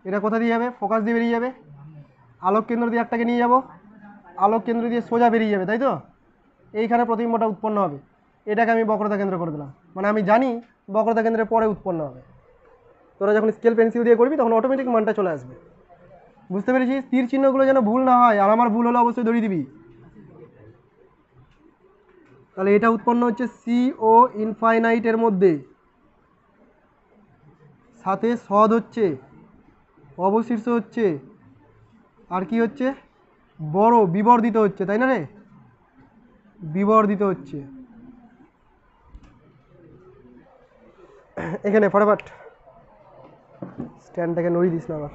এটা কোথা দিয়ে যাবে? ফোকাস দিয়ে বেরিয়ে যাবে। আলোক কেন্দ্র দিয়ে একটাকে নিয়ে যাব, আলোক কেন্দ্র দিয়ে সোজা বেরিয়ে যাবে, তাই তো? এইখানে প্রতিবিম্বটা উৎপন্ন হবে। এটাকে আমি বক্রতা কেন্দ্র করে দিলাম, মানে আমি জানি বক্রতা কেন্দ্রের পরে উৎপন্ন হবে। তোরা যখন স্কেল পেন্সিল দিয়ে করবি তখন অটোমেটিক মানটা চলে আসবে। বুঝতে পেরেছিস? তীর চিহ্নগুলো যেন ভুল না হয়, আর আমার ভুল হলে অবশ্যই ধরিয়ে দিবি। তাহলে এটা উৎপন্ন হচ্ছে সি ও ইনফাইনাইটের মধ্যে, সাথে সদ হচ্ছে, অবশীর্ষ হচ্ছে, আর কি হচ্ছে? বড় বিবর্ধিত হচ্ছে, তাই না রে? বিবর্ধিত হচ্ছে। এখানে ফটাফট স্ট্যান্ডটাকে নড়িয়ে দিস না আবার।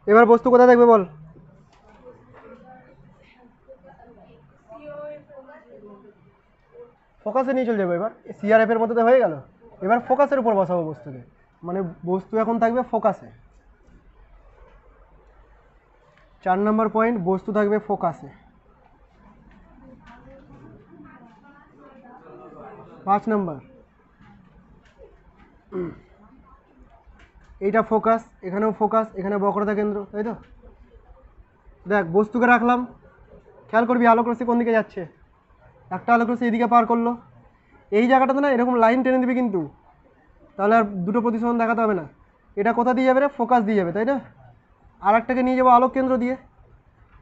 এবার বস্তু কোথায় থাকবে বল? ফোকাসে নিয়ে চলে যাবো। এবার সিআরএফ এর মধ্যে তো হয়ে গেল, এবার ফোকাসের উপর বসাবো বস্তুকে, মানে বস্তু এখন থাকবে ফোকাসে। 4 নম্বর পয়েন্ট, বস্তু থাকবে ফোকাসে। 5 নম্বর, এইটা ফোকাস, এখানেও ফোকাস, এখানে বক্রতা কেন্দ্র, তাই তো? দেখ বস্তুকে রাখলাম, খেয়াল করবি আলোক রশ্মি কোন দিকে যাচ্ছে। একটা আলোক রশ্মি এদিকে পার করলো, এই জায়গাটাতে না এরকম লাইন টেনে দিবি কিন্তু, তাহলে আর দুটো প্রতিসরণ দেখাতে হবে না। এটা কোথা দিয়ে যাবে রে? ফোকাস দিয়ে যাবে, তাই না? আর একটাকে নিয়ে যাবো আলোক কেন্দ্র দিয়ে,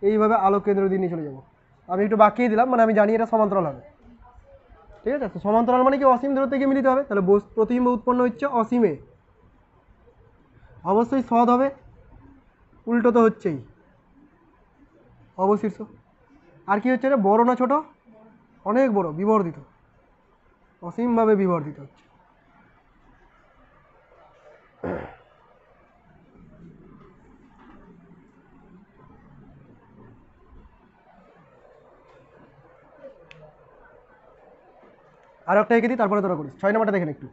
এইভাবে আলোক কেন্দ্র দিয়ে নিয়ে চলে যাবো। আমি একটু বাকিয়ে দিলাম, মানে আমি জানি এটা সমান্তরাল হবে। ঠিক আছে, তো সমান্তরাল মানে কি? অসীম দূরত্বে গিয়ে মিলিত হবে, তাহলে প্রতিবিম্ব উৎপন্ন হচ্ছে অসীমে, অবশ্যই সদ হবে, উল্টো তো হচ্ছেই, অবশীর্ষ। আর কি হচ্ছে রে? বড় না ছোট? অনেক বড়, বিবর্ধিত, অসীমভাবে বিবর্ধিত হচ্ছে। আর একটা এঁকে দিই, তারপরে তোরা করিস। 6 নম্বরটা দেখেন একটু।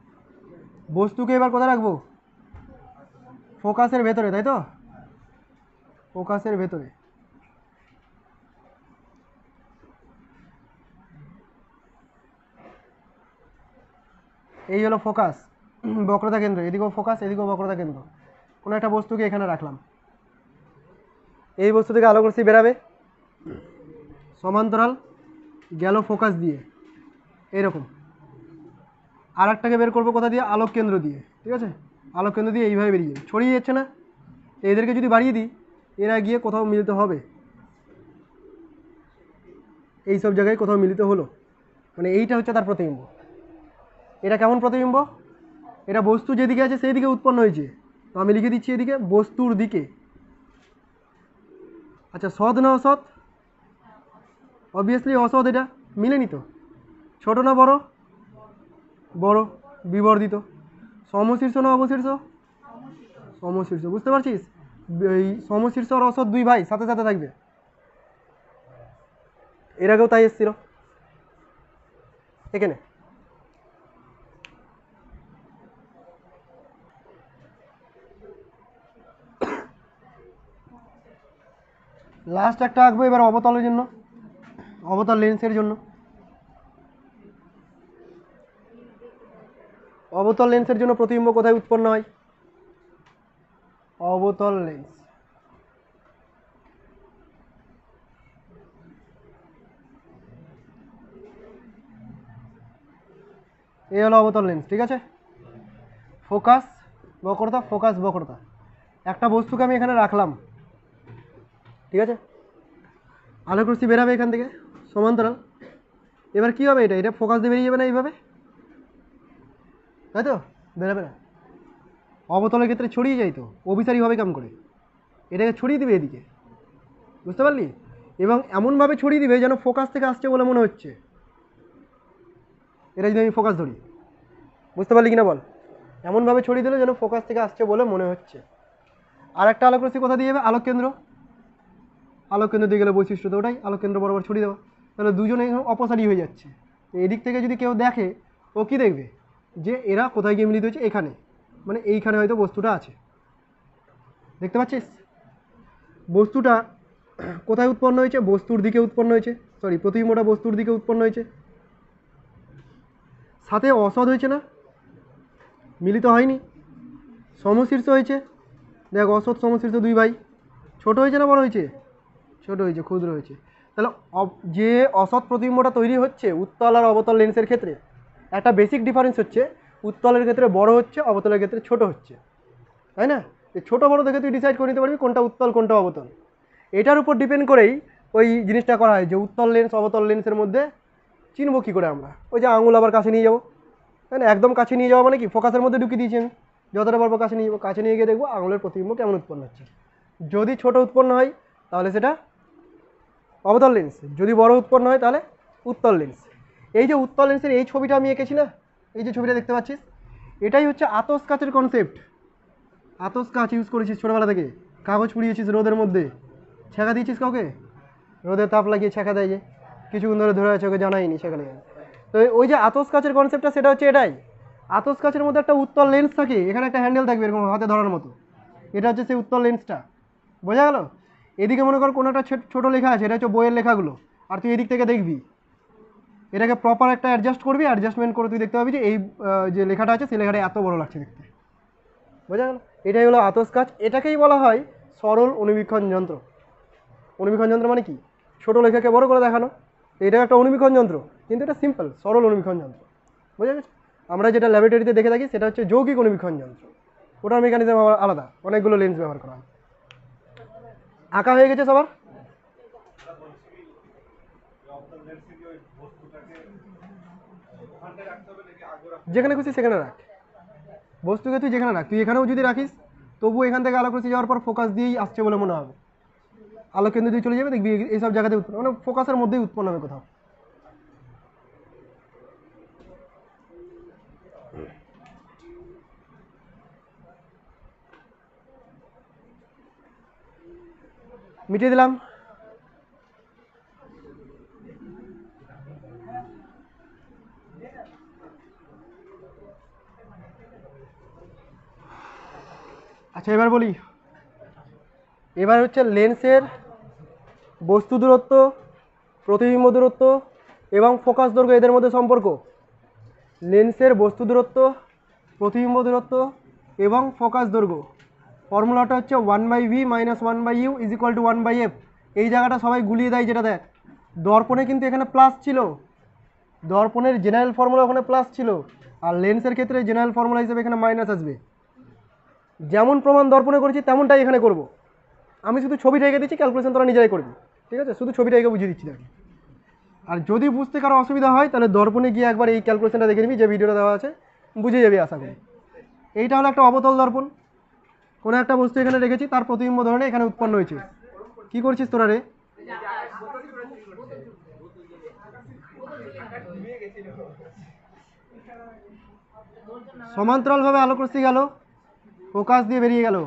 বস্তুকে এবার কোথায় রাখবো? ফোকাসের ভেতরে, তাই তো? ফোকাসের ভেতরে। এই হলো ফোকাস, বক্রতা কেন্দ্র, এদিকেও ফোকাস এদিকেও বক্রতা কেন্দ্র। কোনো একটা বস্তুকে এখানে রাখলাম, এই বস্তু থেকে আলোক রশ্মি বেরাবে, সমান্তরাল গেল ফোকাস দিয়ে এরকম। আর একটাকে বের করবো কোথা দিয়ে? আলোক কেন্দ্র দিয়ে, ঠিক আছে? আলোক কেন্দ্র দিয়ে এইভাবে বেরিয়ে যাবে, ছড়িয়ে যাচ্ছে না? এদেরকে যদি বাড়িয়ে দিই এরা গিয়ে কোথাও মিলিত হবে, এই সব জায়গায় কোথাও মিলিত হলো, মানে এইটা হচ্ছে তার প্রতিবিম্ব। এটা কেমন প্রতিবিম্ব? এটা বস্তু যেদিকে আছে সেই দিকে উৎপন্ন হয়েছে, তো আমি লিখে দিচ্ছি এদিকে বস্তুর দিকে। আচ্ছা, সৎ না অসৎ? অবভিয়াসলি অসৎ, এটা মিলেনি তো। ছোট না বড়? বড়, বিবর্ধিত। সমশীর্ষ না অবশীর্ষ? সমশীর্ষ, বুঝতে পারছিস? এই সমশীর্ষ আর অসৎ দুই ভাই সাথে সাথে থাকবে, এর আগেও তাই এসেছিল এখানে। লাস্ট একটা আঁকবো এবার অবতলের জন্য, অবতল লেন্সের জন্য। অবতল লেন্সের জন্য প্রতিবিম্ব কোথায় উৎপন্ন হয়? অবতল লেন্স, এই হলো অবতল লেন্স, ঠিক আছে? ফোকাস বক্রতা, ফোকাস বক্রতা। একটা বস্তুকে আমি এখানে রাখলাম, ঠিক আছে? আলোক রশ্মি বেরাবে এখান থেকে সমান্তরাল। এবার কি হবে? এটা ফোকাস দিয়ে বেরিয়ে যাবে না এইভাবে, তাই তো? বেরাবে না। অবতলের ক্ষেত্রে ছড়িয়ে যায় তো, অভিসারী হবে কাম করে, এটাকে ছড়িয়ে দিবে এদিকে, বুঝতে পারলি? এবং এমনভাবে ছড়িয়ে দিবে যেন ফোকাস থেকে আসছে বলে মনে হচ্ছে। এটা যদি আমি ফোকাস ধরি, বুঝতে পারলি কিনা বল? এমনভাবে ছড়িয়ে দিলে যেন ফোকাস থেকে আসছে বলে মনে হচ্ছে। আর একটা আলোক রশ্মি কোথা দিয়ে যাবে? আলোক কেন্দ্র। আলোক কেন্দ্র দিয়ে গেলে বৈশিষ্ট্য তো ওটাই, আলোক কেন্দ্র বরাবর ছড়িয়ে দেওয়া। তাহলে দুজনে অপসারী হয়ে যাচ্ছে। এদিক থেকে যদি কেউ দেখে ও কি দেখবে? যে এরা কোথায় গিয়ে মিলিত হয়েছে? এখানে, মানে এইখানে হয়তো বস্তুটা আছে, দেখতে পাচ্ছিস? বস্তুটা কোথায় উৎপন্ন হয়েছে? বস্তুর দিকে উৎপন্ন হয়েছে, সরি প্রতিবিম্বটা বস্তুর দিকে উৎপন্ন হয়েছে, সাথে অসৎ হয়েছে না, মিলিত হয়নি, সমশীর্ষ হয়েছে। দেখ অসৎ সমশীর্ষ দুই ভাই, ছোট হয়েছে না বড় হয়েছে? ছোট হয়েছে, ক্ষুদ্র হয়েছে। তাহলে যে অসৎ প্রতিবিম্বটা তৈরি হচ্ছে উত্তল আর অবতল লেন্সের ক্ষেত্রে একটা বেসিক ডিফারেন্স হচ্ছে, উত্তলের ক্ষেত্রে বড় হচ্ছে, অবতলের ক্ষেত্রে ছোট হচ্ছে, তাই না? এই ছোটো বড় দেখে তুই ডিসাইড করে নিতে পারবি কোনটা উত্তল কোনটা অবতল। এটার উপর ডিপেন্ড করেই ওই জিনিসটা করা হয় যে উত্তল লেন্স অবতল লেন্সের মধ্যে চিনবো কী করে আমরা? ওই যে আঙুল আবার কাছে নিয়ে যাবো, তাই না? একদম কাছে নিয়ে যাওয়া মানে কি? ফোকাসের মধ্যে ঢুকিয়ে দিয়েছি আমি, যতটা পারবো কাছে নিয়ে যাবো, কাছে নিয়ে গিয়ে দেখবো আঙুলের প্রতিবিম্ব কেমন উৎপন্ন হচ্ছে। যদি ছোট উৎপন্ন হয় তাহলে সেটা অবতল লেন্স, যদি বড় উৎপন্ন হয় তাহলে উত্তল লেন্স। এই যে উত্তল লেন্সের এই ছবিটা আমি এঁকেছি না, এই যে ছবিটা দেখতে পাচ্ছিস, এটাই হচ্ছে আতস কাচের কনসেপ্ট। আতস কাচ ইউজ করেছিস ছোটোবেলা থেকে, কাগজ পুড়িয়েছিস রোদের মধ্যে, ছেঁকা দিয়েছিস কাউকে? রোদে তাপ লাগিয়ে ছেঁকা দেয় যে, কিছুক্ষণ ধরে ধরে আছে, ওকে জানাইনি সেখানে। তো ওই যে আতস কাচের কনসেপ্টটা সেটা হচ্ছে এটাই। আতস কাচের মধ্যে একটা উত্তল লেন্স থাকে, এখানে একটা হ্যান্ডেল থাকবে এরকম হাতে ধরার মতো, এটা হচ্ছে সেই উত্তল লেন্সটা, বোঝা গেল? এদিকে মনে কর কোনো একটা ছোটো লেখা আছে, এটা হচ্ছে বইয়ের লেখাগুলো, আর তুই এদিক থেকে দেখবি, এটাকে প্রপার একটা অ্যাডজাস্ট করবি, অ্যাডজাস্টমেন্ট করে তুই দেখতে পাবি যে এই যে লেখাটা আছে সেই লেখাটা এত বড় লাগছে দেখতে, বোঝা গেল? এটাই হলো আতস কাচ। এটাকেই বলা হয় সরল অনুবীক্ষণ যন্ত্র। অনুবীক্ষণ যন্ত্র মানে কি? ছোটো লেখাকে বড় করে দেখানো, এটা একটা অনুবীক্ষণ যন্ত্র, কিন্তু এটা সিম্পল সরল অনুবীক্ষণ যন্ত্র, বোঝা গেছে? আমরা যেটা ল্যাবরেটরিতে দেখে থাকি সেটা হচ্ছে যৌগিক অনুবীক্ষণ যন্ত্র, ওটার মেকানিজম আলাদা, অনেকগুলো লেন্স ব্যবহার করা হয়। আঁকা হয়ে গেছে সবার? যেখানে খুশি সেখানে রাখ, বস্তুকে তুই যেখানে রাখ, তুই এখানেও যদি রাখিস তবু এখান থেকে আলোক রশ্মি যাওয়ার পর ফোকাস দিয়েই আসছে বলে মনে হবে, আলোক কেন্দ্র দিয়ে চলে যাবে, দেখবি এইসব জায়গাতে উৎপন্ন, মানে ফোকাসের মধ্যেই উৎপন্ন হবে কোথাও। মিটিয়ে দিলাম। আচ্ছা এবার বলি, এবার হচ্ছে লেন্সের বস্তু দূরত্ব, প্রতিবিম্ব দূরত্ব এবং ফোকাস দৈর্ঘ্য এদের মধ্যে সম্পর্ক। লেন্সের বস্তু দূরত্ব প্রতিবিম্ব দূরত্ব এবং ফোকাস দৈর্ঘ্য, ফর্মুলাটা হচ্ছে 1/v minus 1/u is equal two 1/f। এই জায়গাটা সবাই গুলিয়ে দেয়, যেটা দেখ দর্পণে কিন্তু এখানে প্লাস ছিল, দর্পণের জেনারেল ফর্মুলা ওখানে প্লাস ছিল, আর লেন্সের ক্ষেত্রে জেনারেল ফর্মুলা হিসেবে এখানে মাইনাস আসবে। যেমন প্রমাণ দর্পণে করেছি তেমনটাই এখানে করব। আমি শুধু ছবিটা এঁকে দিচ্ছি, ক্যালকুলেশন তোরা নিজেরাই করবি, ঠিক আছে? শুধু ছবিটা এঁকে বুঝিয়ে দিচ্ছি দেখি। আর যদি বুঝতে কারো অসুবিধা হয় তাহলে দর্পণে গিয়ে একবার এই ক্যালকুলেশনটা দেখে নিবি, যে ভিডিওটা দেওয়া আছে, বুঝে যাবি আশা করি। এইটা হলো একটা অবতল দর্পণ, কোনো একটা বস্তু এখানে রেখেছি, তার প্রতিবিম্ব ধরনে এখানে উৎপন্ন হয়েছে। কি করছিস তোরা রে? সমান্তরালভাবে আলোকরশ্মি গেল, ফোকাস দিয়ে বেরিয়ে গেল,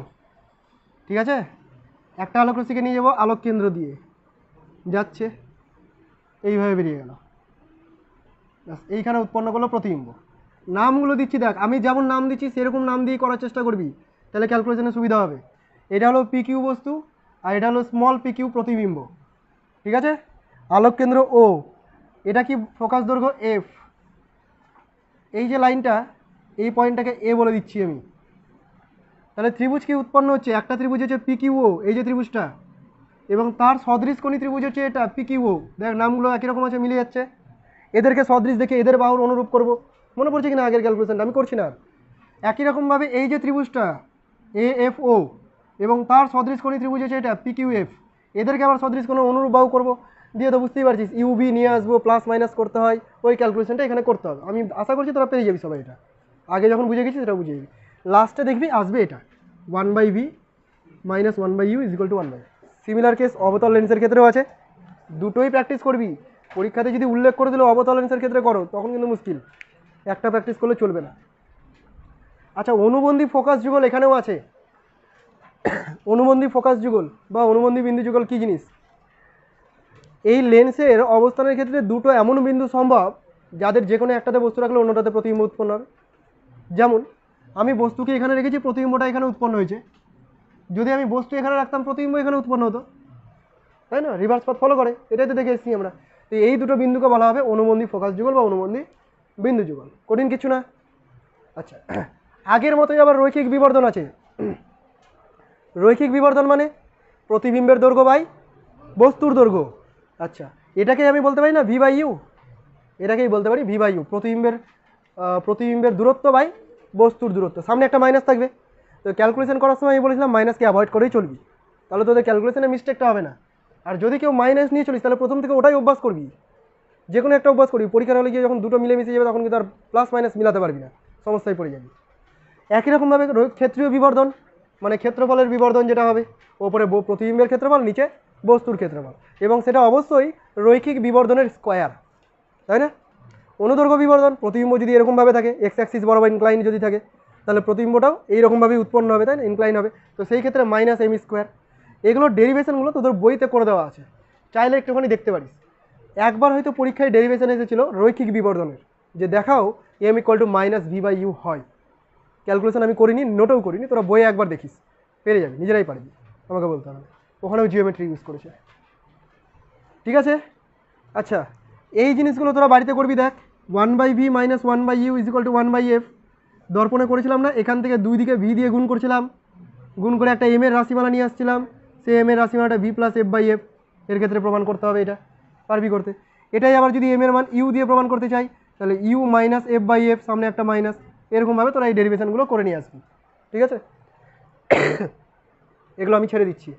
ঠিক আছে? একটা আলোকরশ্মিকে নিয়ে যাবো আলোক কেন্দ্র দিয়ে, যাচ্ছে এইভাবে বেরিয়ে গেল, এইখানে উৎপন্ন করলো প্রতিবিম্ব। নামগুলো দিচ্ছি দেখ, আমি যেমন নাম দিচ্ছি সেরকম নাম দিয়ে করার চেষ্টা করবি, তাহলে ক্যালকুলেশনে সুবিধা হবে। এটা হলো পি কিউ বস্তু, আর এটা হলো স্মল পি কিউ প্রতিবিম্ব, ঠিক আছে? আলোক কেন্দ্র ও, এটা কি ফোকাস দৈর্ঘ্য এফ। এই যে লাইনটা, এই পয়েন্টটাকে এ বলে দিচ্ছি আমি। তাহলে ত্রিভুজ কি উৎপন্ন হচ্ছে? একটা ত্রিভুজ হচ্ছে পি কিউ ও, এই যে ত্রিভুজটা, এবং তার সদৃশকোণী ত্রিভুজ হচ্ছে এটা পি কিউ ও। দেখ নামগুলো একই রকম আছে, মিলে যাচ্ছে। এদেরকে সদৃশ দেখে এদের বাহুর অনুরূপ করব। মনে পড়ছে কিনা আগের ক্যালকুলেশনটা? আমি করছি না। একই রকমভাবে এই যে ত্রিভুজটা এ এফ ও, এবং তার সদৃশকোণী ত্রিভুজ হচ্ছে এটা পি কিউ এফ, এদেরকে আবার সদৃশকোণ অনুরূপ বাহু করব। দিয়ে তো বুঝতেই পারছিস, ইউভি নিয়ে আসবো, প্লাস মাইনাস করতে হয়, ওই ক্যালকুলেশনটা এখানে করতে হবে। আমি আশা করছি তোরা পেরে যাবি সবাই, এটা আগে যখন বুঝে গেছিস সেটা বুঝে যাবি। লাস্টে দেখবি আসবে এটা 1/v minus 1/u is equal to 1/, similar case অবতল লেন্সের ক্ষেত্রেও আছে। দুটোই প্র্যাকটিস করবি। পরীক্ষাতে যদি উল্লেখ করে দিল অবতল লেন্সের ক্ষেত্রে করো, তখন কিন্তু মুশকিল, একটা প্র্যাকটিস করলে চলবে না। আচ্ছা, অনুবন্ধী ফোকাস যুগল এখানেও আছে। অনুবন্ধী ফোকাস যুগল বা অনুবন্ধী বিন্দু যুগল কী জিনিস? এই লেন্সের অবস্থানের ক্ষেত্রে দুটো এমন বিন্দু সম্ভব যাদের যে কোনো একটাতে বস্তু রাখলে অন্যটাতে প্রতিবিম্ব উৎপন্ন হবে। যেমন আমি বস্তুকে এখানে রেখেছি, প্রতিবিম্বটা এখানে উৎপন্ন হয়েছে। যদি আমি বস্তু এখানে রাখতাম, প্রতিবিম্ব এখানে উৎপন্ন হতো, তাই না? রিভার্স পাথ ফলো করে, এটাই তো দেখে এসেছি আমরা। তো এই দুটো বিন্দুকে বলা হবে অনুবন্ধী ফোকাস যুগল বা অনুবন্ধী বিন্দু যুগল। কঠিন কিছু না। আচ্ছা, আগের মতোই আবার রৈখিক বিবর্ধন আছে। রৈখিক বিবর্ধন মানে প্রতিবিম্বের দৈর্ঘ্য বাই বস্তুর দৈর্ঘ্য। আচ্ছা, এটাকে আমি বলতে পারি না v/u, এটাকেই বলতে পারি v/u, প্রতিবিম্বের দূরত্ব বাই বস্তুর দূরত্ব। সামনে একটা মাইনাস থাকবে, তো ক্যালকুলেশন করার সময় আমি বলেছিলাম মাইনাসকে অ্যাভয়েড করেই চলবি, তাহলে তোদের ক্যালকুলেশনে মিস্টেকটা হবে না। আর যদি কেউ মাইনাস নিয়ে চলিস, তাহলে প্রথম থেকে ওটাই অভ্যাস করবি, যে কোনো একটা অভ্যাস করবি। পরীক্ষার হলে গিয়ে যখন দুটো মিলে মিশে যাবে, তখন কিন্তু আর প্লাস মাইনাস মিলাতে পারবি না, সমস্যায় পড়ে যাবি। একই রকমভাবে ক্ষেত্রীয় বিবর্ধন মানে ক্ষেত্রফলের বিবর্ধন, যেটা হবে ওপরে প্রতিবিম্বের ক্ষেত্রফল, নিচে বস্তুর ক্ষেত্রফল, এবং সেটা অবশ্যই রৈখিক বিবর্ধনের স্কোয়ার, তাই না? অনুদৈর্ঘ্য বিবর্ধন, প্রতিবিম্ব যদি এরকমভাবে থাকে, এক্স অ্যাক্সিস বরাবর ইনক্লাইন যদি থাকে, তাহলে প্রতিবিম্বটাও এইরকমভাবেই উৎপন্ন হবে, তাই না? ইনক্লাইন হবে, তো সেই ক্ষেত্রে মাইনাস এম স্কোয়ার। এগুলোর ডেরিভেশনগুলো তোদের বইতে করে দেওয়া আছে, চাইলে একটুখানি দেখতে পারিস। একবার হয়তো পরীক্ষায় ডেরিভেশন এসেছিল রৈখিক বিবর্ধনের, যে দেখাও M equal to minus v/u হয়। ক্যালকুলেশন আমি করিনি, নোটেও করিনি, তোরা বইয়ে একবার দেখিস, পেরে যাবি, নিজেরাই পারবি, আমাকে বলতে হবে। ওখানেও জিওমেট্রি ইউজ করেছে, ঠিক আছে? আচ্ছা, এই জিনিসগুলো তোরা বাড়িতে করবি। দেখ 1/v minus 1/u is equal two 1/f। দর্পণে করেছিলাম না, এখান থেকে দুই দিকে v দিয়ে গুণ করছিলাম, গুণ করে একটা m এর রাশিমালা নিয়ে আসছিলাম, সেই m এর রাশিমালাটা v প্লাস f/f। এর ক্ষেত্রে প্রমাণ করতে হবে, এটা পারবি করতে। এটাই আবার যদি m এর মান u দিয়ে প্রমাণ করতে চাই, তাহলে u মাইনাস f/f, সামনে একটা মাইনাস, এরকমভাবে তোরা এই ডেরিভেশনগুলো করে নিয়ে আসবি, ঠিক আছে? এগুলো আমি ছেড়ে দিচ্ছি।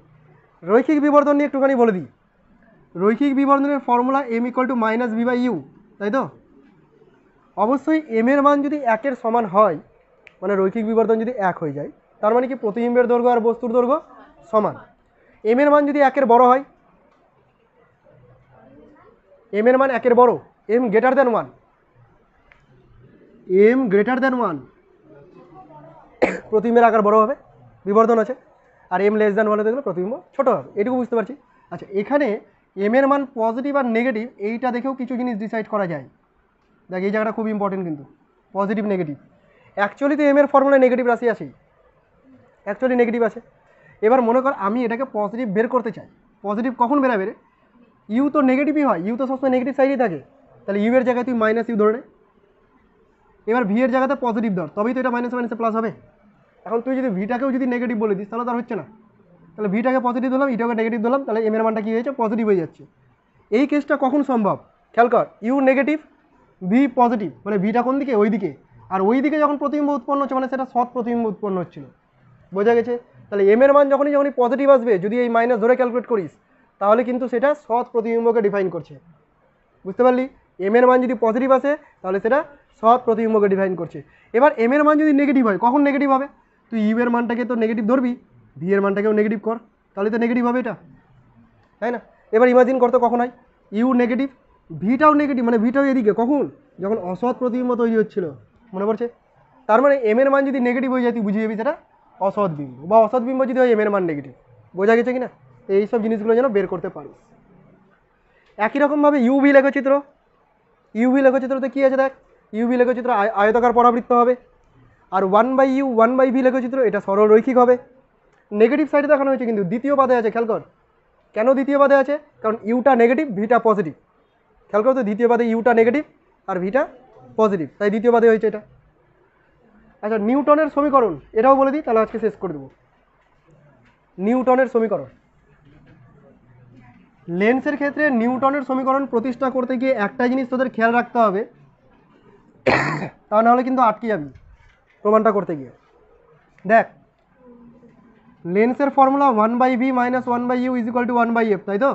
রৈখিক বিবর্ধন নিয়ে একটুখানি বলে দিই। রৈখিক বিবর্ধনের formula m equal to minus v/u, তাই তো? অবশ্যই m এর মান যদি 1-এর সমান হয়, মানে রৈখিক বিবর্ধন যদি 1 হয়ে যায়, তার মানে কি প্রতিবিম্বের দৈর্ঘ্য আর বস্তুর দৈর্ঘ্য সমান। m এর মান যদি 1-এর বড় হয়, m এর মান 1-এর বড়, m greater than 1, m greater than 1, প্রতিবিম্বের আকার বড় হবে, বিবর্ধন আছে। আর m লেস দ্যান 1 হতে গেলে প্রতিবিম্ব ছোট হবে, এটুকু বুঝতে পারছি। আচ্ছা, এখানে m এর মান পজিটিভ আর নেগেটিভ, এইটা দেখেও কিছু জিনিস ডিসাইড করা যায়। দেখ, এই জায়গাটা খুব ইম্পর্টেন্ট কিন্তু, পজিটিভ নেগেটিভ। অ্যাকচুয়ালি তো m এর ফর্মুলায় নেগেটিভ রাশি আছেই, অ্যাকচুয়ালি নেগেটিভ আছে। এবার মনে কর আমি এটাকে পজিটিভ বের করতে চাই, পজিটিভ কখন বেরাবে রে? ইউ তো নেগেটিভই হয়, ইউ তো সবসময় নেগেটিভ সাইডেই থাকে, তাহলে ইউ এর জায়গায় তুই মাইনাস ইউ ধরে নে, এবার ভি এর জায়গাতে পজিটিভ ধর, তবেই তো এটা মাইনাসে মাইনাসে প্লাস হবে। এখন তুই যদি ভিটাকেও যদি নেগেটিভ বলে দিস তাহলে তো আর হচ্ছে না। তাহলে ভিটাকে পজিটিভ ধরলাম, ইটাকে নেগেটিভ ধরলাম, তাহলে এম এর মানটা কী হয়েছে, পজিটিভ হয়ে যাচ্ছে। এই কেসটা কখন সম্ভব, খেয়াল কর, ইউ নেগেটিভ ভি পজিটিভ, মানে ভিটা কোন দিকে, ওই দিকে, আর ওই দিকে যখন প্রতিবিম্ব উৎপন্ন হচ্ছে মানে সেটা সৎ প্রতিবিম্ব উৎপন্ন হচ্ছিল, বোঝা গেছে। তাহলে এম এর মান যখনই পজিটিভ আসবে, যদি এই মাইনাস ধরে ক্যালকুলেট করিস তাহলে কিন্তু সেটা সৎ প্রতিবিম্বকে ডিফাইন করছে, বুঝতে পারলি। এম এর মান যদি পজিটিভ আসে তাহলে সেটা সৎ প্রতিবিম্বকে ডিফাইন করছে। এবার এম এর মান যদি নেগেটিভ হয়, কখন নেগেটিভ হবে, তুই ইউ এর মানটাকে তো নেগেটিভ ধরবি, ভি এর মানটাকেও নেগেটিভ কর, তাহলে তো নেগেটিভ হবে এটা, তাই না। এবার ইমাজিন করতে কখন হয়, ইউ নেগেটিভ ভিটাও নেগেটিভ, মানে ভিটাও এদিকে, কখন, যখন অসৎ প্রতিবিম্ব তৈরি হচ্ছিল, মনে পড়ছে। তার মানে এম এর মান যদি নেগেটিভ হয়ে যায় তুই বুঝে যাবি সেটা অসৎ বিম্ব, বা অসৎ বিম্ব যদি হয় এম এর মান নেগেটিভ, বোঝা গেছে কিনা। এইসব জিনিসগুলো যেন বের করতে পারিস। একই রকমভাবে ইউভি লেখচিত্র, ইউভি লেখচিত্রতে কী আছে দেখ, ইউভি লেখচিত্র আয়তাকার পরাবৃত্ত হবে, আর 1/u 1/v লেখচিত্র এটা সরল রৈখিক হবে। নেগেটিভ সাইডে দেখানো হয়েছে কিন্তু দ্বিতীয় পাদে আছে, খেয়াল কর কেন দ্বিতীয় পাদে আছে, কারণ ইউটা নেগেটিভ ভিটা পজিটিভ, খেয়াল করো তো, দ্বিতীয় পাদে ইউটা নেগেটিভ আর ভিটা পজিটিভ, তাই দ্বিতীয় পাদে হয়েছে এটা। আচ্ছা, নিউটনের সমীকরণ এটাও বলে দিই, তাহলে আজকে শেষ করে দেবো। নিউটনের সমীকরণ, লেন্সের ক্ষেত্রে নিউটনের সমীকরণ প্রতিষ্ঠা করতে গিয়ে একটা জিনিস তোদের খেয়াল রাখতে হবে, তা নাহলে কিন্তু আটকে যাবি প্রমাণটা করতে গিয়ে। দেখ, লেন্সের ফর্মুলা 1/v - 1/u = 1/f, তাই তো।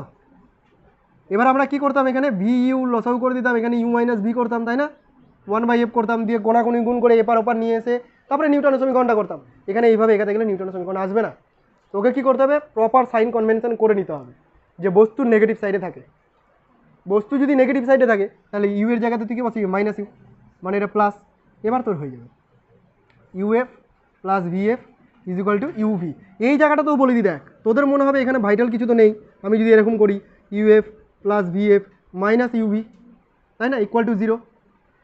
এবার আমরা কি করতাম, এখানে ভি ইউ লসাগু করে দিতাম, এখানে ইউ মাইনাস ভি করতাম, তাই না, 1/f করতাম, দিয়ে গোনাগুনি গুণ করে এপার ওপার নিয়ে এসে তারপরে নিউটনের সমীকরণটা করতাম। এখানে এইভাবে এখানে গেলে নিউটনের সমীকরণ আসবে না, তোকে কী করতে হবে, প্রপার সাইন কনভেনশন করে নিতে হবে যে বস্তুর নেগেটিভ সাইডে থাকে। বস্তু যদি নেগেটিভ সাইডে থাকে তাহলে ইউ এর জায়গাতে তুই কি বসিবি, মাইনাস ইউ, মানে এটা প্লাস, এবার তোর হয়ে যাবে ইউএফ প্লাস ভিএফ = ইউভি। এই জায়গাটা তো বলে দিই, দেখ তোদের মনে হবে এখানে ভাইটাল কিছু তো নেই, আমি যদি এরকম করি UF plus VF minus UV, তাই না, =0,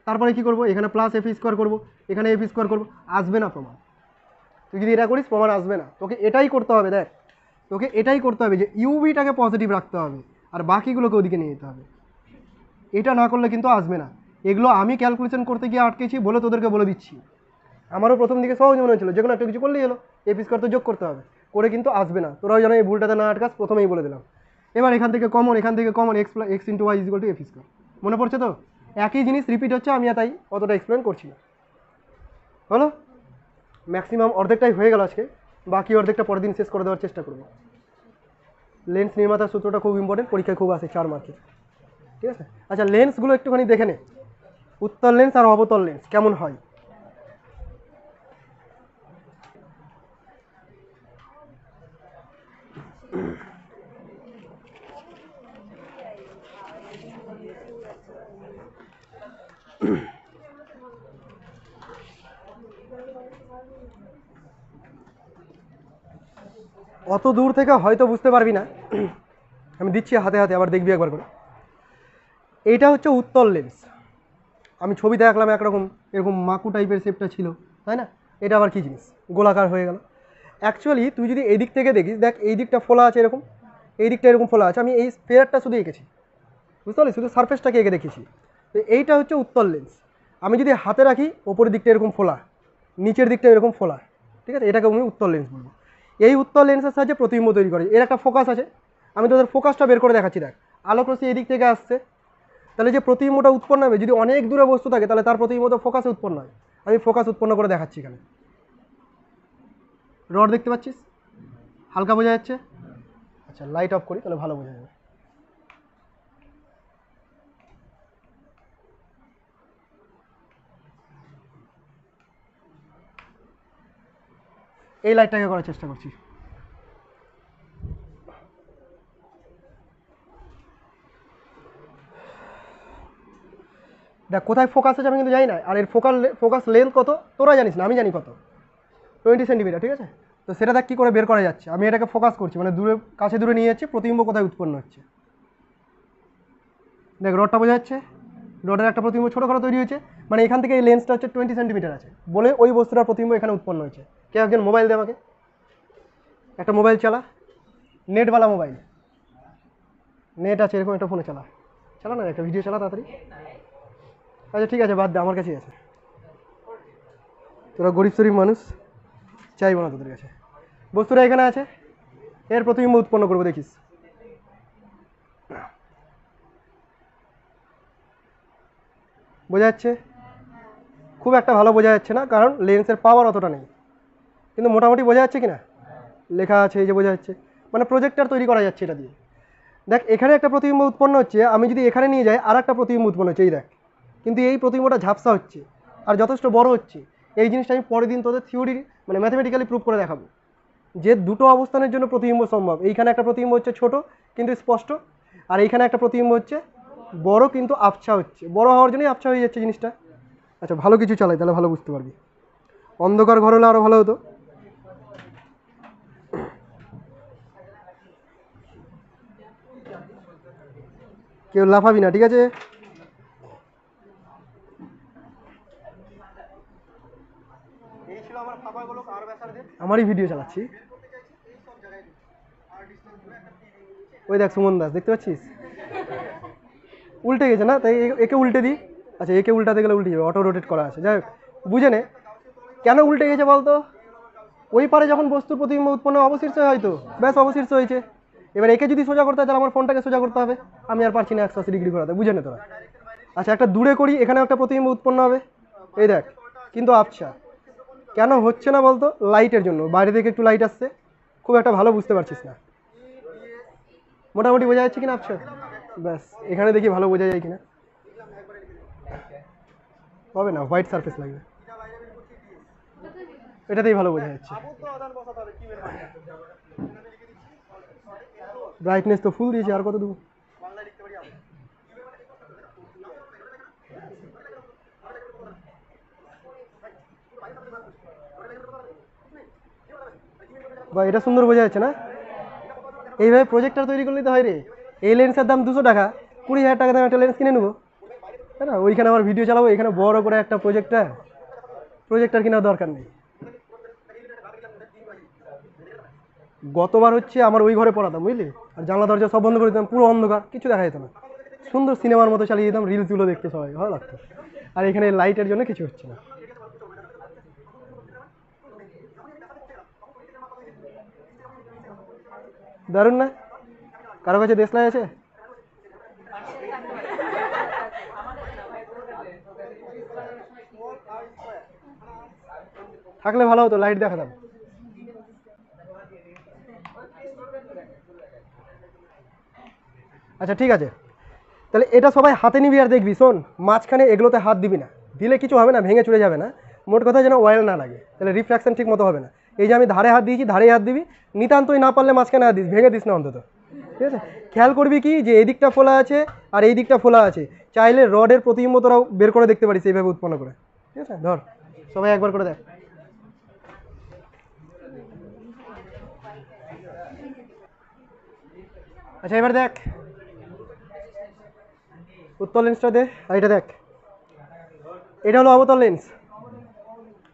তারপরে কী করবো, এখানে প্লাস এফ স্কোয়ার করবো, এখানে এফ স্কোয়ার করবো, আসবে না প্রমাণ। তুই যদি এটা করিস প্রমাণ আসবে না, তোকে এটাই করতে হবে, দেখ তোকে এটাই করতে হবে যে ইউভিটাকে পজিটিভ রাখতে হবে আর বাকিগুলোকে ওদিকে নিয়ে যেতে হবে, এটা না করলে কিন্তু আসবে না। এগুলো আমি ক্যালকুলেশন করতে গিয়ে আটকেছি বলে তোদেরকে বলে দিচ্ছি। আমারও প্রথম দিকে সহজ মনে হচ্ছিল, যে কোনো একটা কিছু করলেই হলো, এফ স্কোয়ার তো যোগ করতে হবে, করে কিন্তু আসবে না, তোরাও যেন এই ভুলটাতে না আটকাস, প্রথমেই বলে দিলাম। এবার এখান থেকে common x × y = F square, মনে পড়ছে তো, একই জিনিস রিপিট হচ্ছে, আমি তাই অতটা এক্সপ্লেন করছি না। হলো, ম্যাক্সিমাম অর্ধেকটাই হয়ে গেল আজকে, বাকি অর্ধেকটা পরের দিন শেষ করে দেওয়ার চেষ্টা করবো। লেন্স নির্মাতার সূত্রটা খুব ইম্পর্টেন্ট, পরীক্ষায় খুব আসে 4 মার্কের, ঠিক আছে। আচ্ছা, লেন্সগুলো একটুখানি দেখে নে, উত্তল লেন্স আর অবতল লেন্স কেমন হয়। অত দূর থেকে হয়তো বুঝতে পারবি না, আমি দিচ্ছি হাতে হাতে, আবার দেখবি একবার করে। এইটা হচ্ছে উত্তল লেন্স, আমি ছবিতে দেখলাম একরকম এরকম মাকু টাইপের শেপটা ছিল, তাই না, এটা আবার কী জিনিস, গোলাকার হয়ে গেল। অ্যাকচুয়ালি তুই যদি এই দিক থেকে দেখিস, দেখ এই দিকটা ফোলা আছে এরকম, এই দিকটা এরকম ফোলা আছে, আমি এই স্পেয়ারটা শুধু এঁকেছি, বুঝতে পারলি, শুধু সারফেসটাকে এঁকে দেখেছি। তো এইটা হচ্ছে উত্তল লেন্স। আমি যদি হাতে রাখি, ওপরের দিকটা এরকম ফোলা, নিচের দিকটা এরকম ফোলা, ঠিক আছে, এটাকে আমি উত্তল লেন্স বলবো। এই উত্তল লেন্সের সাহায্যে প্রতিবিম্ব তৈরি করে, এর একটা ফোকাস আছে, আমি তোদের ফোকাসটা বের করে দেখাচ্ছি। দেখ, আলোক রশ্মি এই দিক থেকে আসছে, তাহলে যে প্রতিবিম্বটা উৎপন্ন হবে, যদি অনেক দূরে বস্তু থাকে তাহলে তার প্রতিবিম্ব তো ফোকাসে উৎপন্ন হয়। আমি ফোকাস উৎপন্ন করে দেখাচ্ছি, এখানে রড দেখতে পাচ্ছিস, হালকা বোঝা যাচ্ছে। আচ্ছা, লাইট অফ করি তাহলে ভালো বোঝা যাবে। এই লাইটটাকে করার চেষ্টা করছি। দেখ কোথায় ফোকাস আছে আমি কিন্তু জানি না, আর এর ফোকাস লেন্থ কত তোরা জানিস না, আমি জানি কত, 20 সেন্টিমিটার, ঠিক আছে। তো সেটা দেখ কী করে বের করা যাচ্ছে, আমি এটাকে ফোকাস করছি, মানে দূরে কাছে দূরে নিয়ে যাচ্ছি, প্রতিবিম্ব কোথায় উৎপন্ন হচ্ছে। দেখ রডটা বোঝা যাচ্ছে, রডের একটা প্রতিবিম্ব ছোটোখাটো তৈরি হয়েছে, মানে এখান থেকে এই লেন্সটা হচ্ছে 20 সেন্টিমিটার আছে বলে ওই বস্তুটার প্রতিবিম্ব এখানে উৎপন্ন হয়েছে। কে একজন মোবাইল দে আমাকে, একটা মোবাইল চালা, নেটওয়ালা মোবাইল, নেট আছে এরকম একটা ফোনে চালা, চালা না, একটা ভিডিও চালা তাড়াতাড়ি। আচ্ছা ঠিক আছে, বাদ দে, আমার কাছেই আছে। তোরা গরিব শরীফ মানুষ, চাইবো না তোদের কাছে। বস্তুটা এখানে আছে, এর প্রতিবিম্ব উৎপন্ন করবো, দেখিস। বোঝা যাচ্ছে? খুব একটা ভালো বোঝা যাচ্ছে না, কারণ লেন্সের পাওয়ার অতটা নেই, কিন্তু মোটামুটি বোঝা যাচ্ছে কি না? লেখা আছে, এই যে বোঝা যাচ্ছে, মানে প্রজেক্টর তৈরি করা যাচ্ছে এটা দিয়ে। দেখ এখানে একটা প্রতিবিম্ব উৎপন্ন হচ্ছে, আমি যদি এখানে নিয়ে যাই আর একটা প্রতিবিম্ব উৎপন্ন হচ্ছে, এই দেখ। কিন্তু এই প্রতিবিম্বটা ঝাপসা হচ্ছে আর যথেষ্ট বড় হচ্ছে। এই জিনিসটা আমি পরের দিন তোদের থিওরি মানে ম্যাথমেটিক্যালি প্রুভ করে দেখাবো যে দুটো অবস্থানের জন্য প্রতিবিম্ব সম্ভব। এইখানে একটা প্রতিবিম্ব হচ্ছে ছোট কিন্তু স্পষ্ট, আর এইখানে একটা প্রতিবিম্ব হচ্ছে বড় কিন্তু আবছা হচ্ছে। বড় হওয়ার জন্যই আবছা হয়ে যাচ্ছে জিনিসটা। আচ্ছা, ভালো কিছু চালাই তাহলে ভালো বুঝতে পারবি। অন্ধকার ঘর হলে আরও ভালো হতো। কেউ লাফাবি না, ঠিক আছে? আমারই ভিডিও চালাচ্ছি। ওই দেখ সুমন দাস, দেখতে পাচ্ছিস? উল্টে গেছে না, তাই একে উল্টে দিই। আচ্ছা, একে উল্টাতে গেলে উল্টে যাবে, অটো রোটেট করা আছে। যাই হোক, বুঝে নে কেন উল্টে গেছে বলতো। ওই পারে যখন বস্তুর প্রতিবিম্ব উৎপন্ন অবশীর্ষ হয়তো, ব্যাস অবশীর্ষ হয়েছে। এবার একে যদি সোজা করতে হয় তাহলে আমার ফোনটাকে সোজা করতে হবে, আমি আর পারছি না 180 ডিগ্রি ঘোরাতে, বুঝে নে তোরা। আচ্ছা, একটা দূরে করি, এখানে একটা প্রতিবিম্ব উৎপন্ন হবে, এই দেখ, কিন্তু আবছা। কেন হচ্ছে না বলতো? লাইটের জন্য। বাইরে থেকে একটু লাইট আসছে, খুব একটা ভালো বুঝতে পারছিস না। মোটামুটি বোঝা যাচ্ছে কিনা আবছা? ব্যাস, এখানে দেখি ভালো বোঝা যায় কিনা। হবে না, হোয়াইট সারফেস লাগবে, এটাতেই ভালো বোঝা যাচ্ছে। ব্রাইটনেস তো ফুল দিয়েছি, আর কত দেবো? বা এটা সুন্দর বোঝা যাচ্ছে না? এইভাবে প্রজেক্টর তৈরি করলেই তো হয় রে। এই লেন্সের দাম 200 টাকা, 20,000 টাকা দাম একটা লেন্স কিনে নেবো, তাই না? ওইখানে আমার ভিডিও চালাবো, এখানে বড় করে একটা প্রজেক্টর কেনার দরকার নেই। গতবার হচ্ছে আমার ওই ঘরে পড়াতাম, বুঝলি, আর জানলা দরজা সব বন্ধ করে দিতাম, পুরো অন্ধকার, কিছু দেখা যেত না। সুন্দর সিনেমার মতো চালিয়ে দিতাম, রিলসগুলো দেখতে সবাই ভালো লাগতো। আর এখানে লাইটের জন্য কিছু হচ্ছে না। দারুণ না? কারো কাছে দেশলাই আছে? থাকলে ভালো হতো, লাইট দেখাতাম। আচ্ছা ঠিক আছে, তাহলে এটা সবাই হাতে নিবি আর দেখবি। শোন, মাঝখানে এগুলোতে হাত দিবি না, দিলে কিছু হবে না, ভেঙে চলে যাবে না। মোট কথা যেন অয়েল না লাগে, তাহলে রিফ্র্যাকশন ঠিক মতো হবে না। এই যে আমি ধারে হাত দিয়েছি, ধারে হাত দিবি, নিতান্তই না পারলে মাঝখানে হাত দিস, ভেঙে দিস না অন্তত, ঠিক আছে? খেয়াল করবি কি যে এই দিকটা ফোলা আছে আর এই দিকটা ফোলা আছে, চাইলে রডের প্রতিবিম্ব তোরাও বের করে দেখতে পারিস এইভাবে উৎপন্ন করে, ঠিক আছে? ধর, সবাই একবার করে দেখ। আচ্ছা এবার দেখ, উত্তল লেন্সটা দে, আর এটা দেখ, এটা হলো অবতল লেন্স।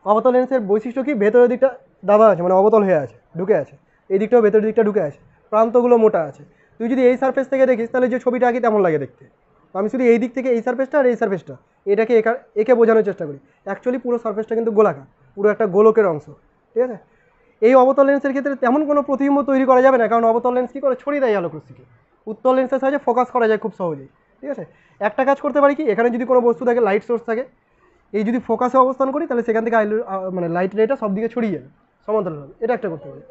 অবতল লেন্সের বৈশিষ্ট্য কি? ভেতরের দিকটা দাবা আছে, মানে অবতল হয়ে আছে, ঢুকে আছে। এই দিকটাও ভেতরের দিকটা ঢুকে আছে, প্রান্তগুলো মোটা আছে। তুই যদি এই সারফেস থেকে দেখিস তাহলে যে ছবিটা আঁকি তেমন লাগে দেখতে। আমি শুধু এই দিক থেকে এই সারফেসটা আর এই সারফেসটা এটাকে একে বোঝানোর চেষ্টা করি। অ্যাকচুয়ালি পুরো সারফেসটা কিন্তু গোলাকার, পুরো একটা গোলকের অংশ, ঠিক আছে? এই অবতল লেন্সের ক্ষেত্রে তেমন কোনো প্রতিবিম্ব তৈরি করা যাবে না, কারণ অবতল লেন্স কী করে? ছড়িয়ে দেয় আলোক রশ্মিকে। উত্তল লেন্সের সাহায্যে ফোকাস করা যায় খুব সহজেই, ঠিক আছে? একটা কাজ করতে পারি কি, এখানে যদি কোনো বস্তু থাকে, লাইট সোর্স থাকে, এই যদি ফোকাসে অবস্থান করি তাহলে সেখান থেকে মানে লাইট রেটা সব দিকে ছড়িয়ে যাবে সমান্তরালভাবে, এটা একটা করতে পারি।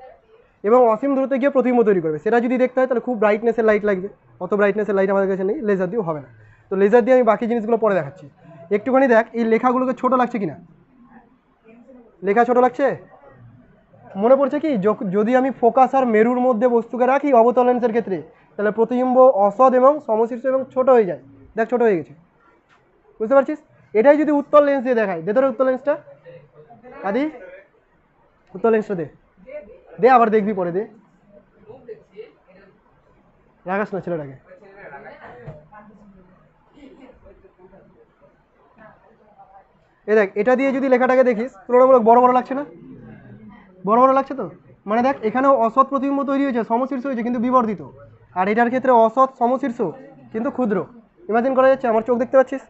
এবং অসীম দূরত্বে গিয়ে প্রতিবিম্ব তৈরি করবে, সেটা যদি দেখতে হয় তাহলে খুব ব্রাইটনেসের লাইট লাগবে। অত ব্রাইটনেসের লাইট আমাদের কাছে নেই, লেজার দিয়েও হবে না। তো লেজার দিয়ে আমি বাকি জিনিসগুলো পরে দেখাচ্ছি। একটুখানি দেখ এই লেখাগুলোকে ছোট লাগছে কিনা, লেখা ছোট লাগছে? মনে পড়ছে কি, যদি আমি ফোকাস আর মেরুর মধ্যে বস্তুকে রাখি অবতল লেন্সের ক্ষেত্রে, তাহলে প্রতিবিম্ব অসৎ এবং সমশীর্ষ এবং ছোট হয়ে যায়। দেখ ছোট হয়ে গেছে, বুঝতে পারছিস? এটাই যদি উত্তল লেন্স দিয়ে দেখায়, দে ধরে উত্তল লেন্সটা, আদি উত্তল লেন্সটা দে, দে আবার দেখবি পরে, দে, রাগাস না ছেলেটাকে। এ দেখ, এটা দিয়ে যদি লেখাটাকে দেখিস তুলনামূলক বড় বড় লাগছে না? বড় বড় লাগছে তো, মানে দেখ এখানেও অসৎ প্রতিবিম্ব তৈরি হয়েছে, সমশীর্ষ হয়েছে কিন্তু বিবর্ধিত। আর এটার ক্ষেত্রে অসৎ সমশীর্ষ কিন্তু ক্ষুদ্র। ইমাজিন করা যাচ্ছে, আমার চোখ দেখতে পাচ্ছিস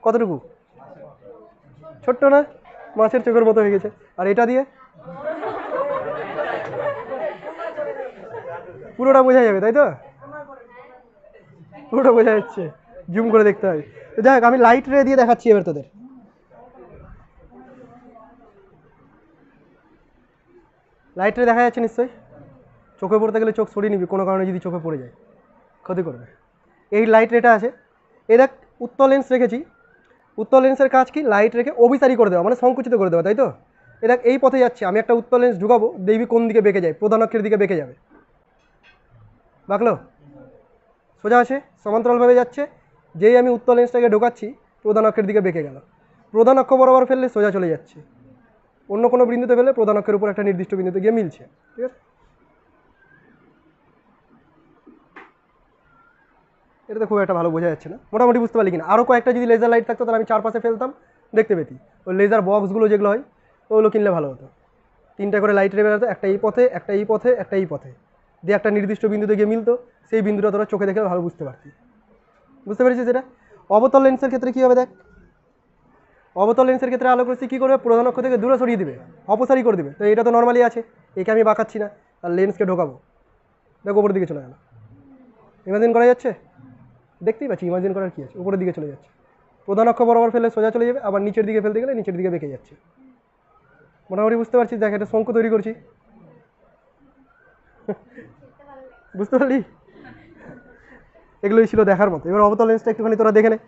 কতটুকু ছোট্ট না? মাছের চোখের মতো হয়ে গেছে। আর এটা দিয়ে পুরোটা বোঝা যাবে, তাই তো? পুরোটা বোঝা যাচ্ছে, জুম করে দেখতে হবে। তো যাই হোক, আমি লাইট রে দিয়ে দেখাচ্ছি এবার তোদের। লাইট রে দেখা যাচ্ছে নিশ্চয়ই। চোখে পড়তে গেলে চোখ সরিয়ে নিবি, কোনো কারণে যদি চোখে পড়ে যায় ক্ষতি করবে। এই লাইট রেটা আছে, এই দেখ উত্তল লেন্স রেখেছি। উত্তল লেন্সের কাজ কি? লাইট রেখে অভিসারী করে দেওয়া, মানে সংকুচিত করে দেওয়া, তাই তো? এ দেখ এই পথে যাচ্ছে, আমি একটা উত্তল লেন্স ঢুকাবো, দেখবি কোন দিকে বেঁকে যায়, প্রধান অক্ষের দিকে বেঁকে যাবে। বাঁকলো? সোজা আছে, সমান্তরালভাবে যাচ্ছে, যেই আমি উত্তল লেন্সটাকে ঢোকাচ্ছি প্রধান অক্ষের দিকে বেঁকে গেল। প্রধান অক্ষ বরাবর ফেললে সোজা চলে যাচ্ছে, অন্য কোনো বিন্দুতে ফেললে প্রধান অক্ষের উপর একটা নির্দিষ্ট বিন্দুতে গিয়ে মিলছে। ঠিক আছে, এটা তো খুব একটা ভালো বোঝা যাচ্ছে না, মোটামুটি বুঝতে পারলি কিনা? আরও কয়েকটা যদি লেজার লাইট থাকতো তাহলে আমি চারপাশে ফেলতাম, দেখতে পেতি। ওই লেজার বক্সগুলো যেগুলো হয় ওগুলো কিনলে ভালো হতো। 3টা করে লাইট রে বেরোতো, একটা এই পথে, একটা এই পথে, একটা এই পথে, দিয়ে একটা নির্দিষ্ট বিন্দুতে গিয়ে মিলতো। সেই বিন্দুটা তোরা চোখে দেখে ভালো বুঝতে পারতি। বুঝতে পেরেছিস? এটা অবতল লেন্সের ক্ষেত্রে কী হবে দেখ। অবতল লেন্সের ক্ষেত্রে আলোক রশ্মি কী করবে? প্রধান অক্ষ থেকে দূরে সরিয়ে দিবে, অপসারী করে দিবে। তো এটা তো নর্মালি আছে, একে আমি বাঁকাচ্ছি না, আর লেন্সকে ঢোকাবো, দেখো উপরের দিকে চলে গেল। ইমাজিন করা যাচ্ছে? দেখতেই পাচ্ছি, ইমাজিন করার কী আছে? উপরের দিকে চলে যাচ্ছে। প্রধান অক্ষ বরাবর ফেলে সোজা চলে যাবে, আবার নিচের দিকে ফেলতে গেলে নিচের দিকে বেঁকে যাচ্ছে। মোটামুটি বুঝতে পারছিস? দেখ একটা শঙ্কু তৈরি করছি, বুঝতে পারলি? এগুলোই ছিল দেখার মতো। এবার অবতল লেন্সটা একটুখানি তোরা দেখে নে।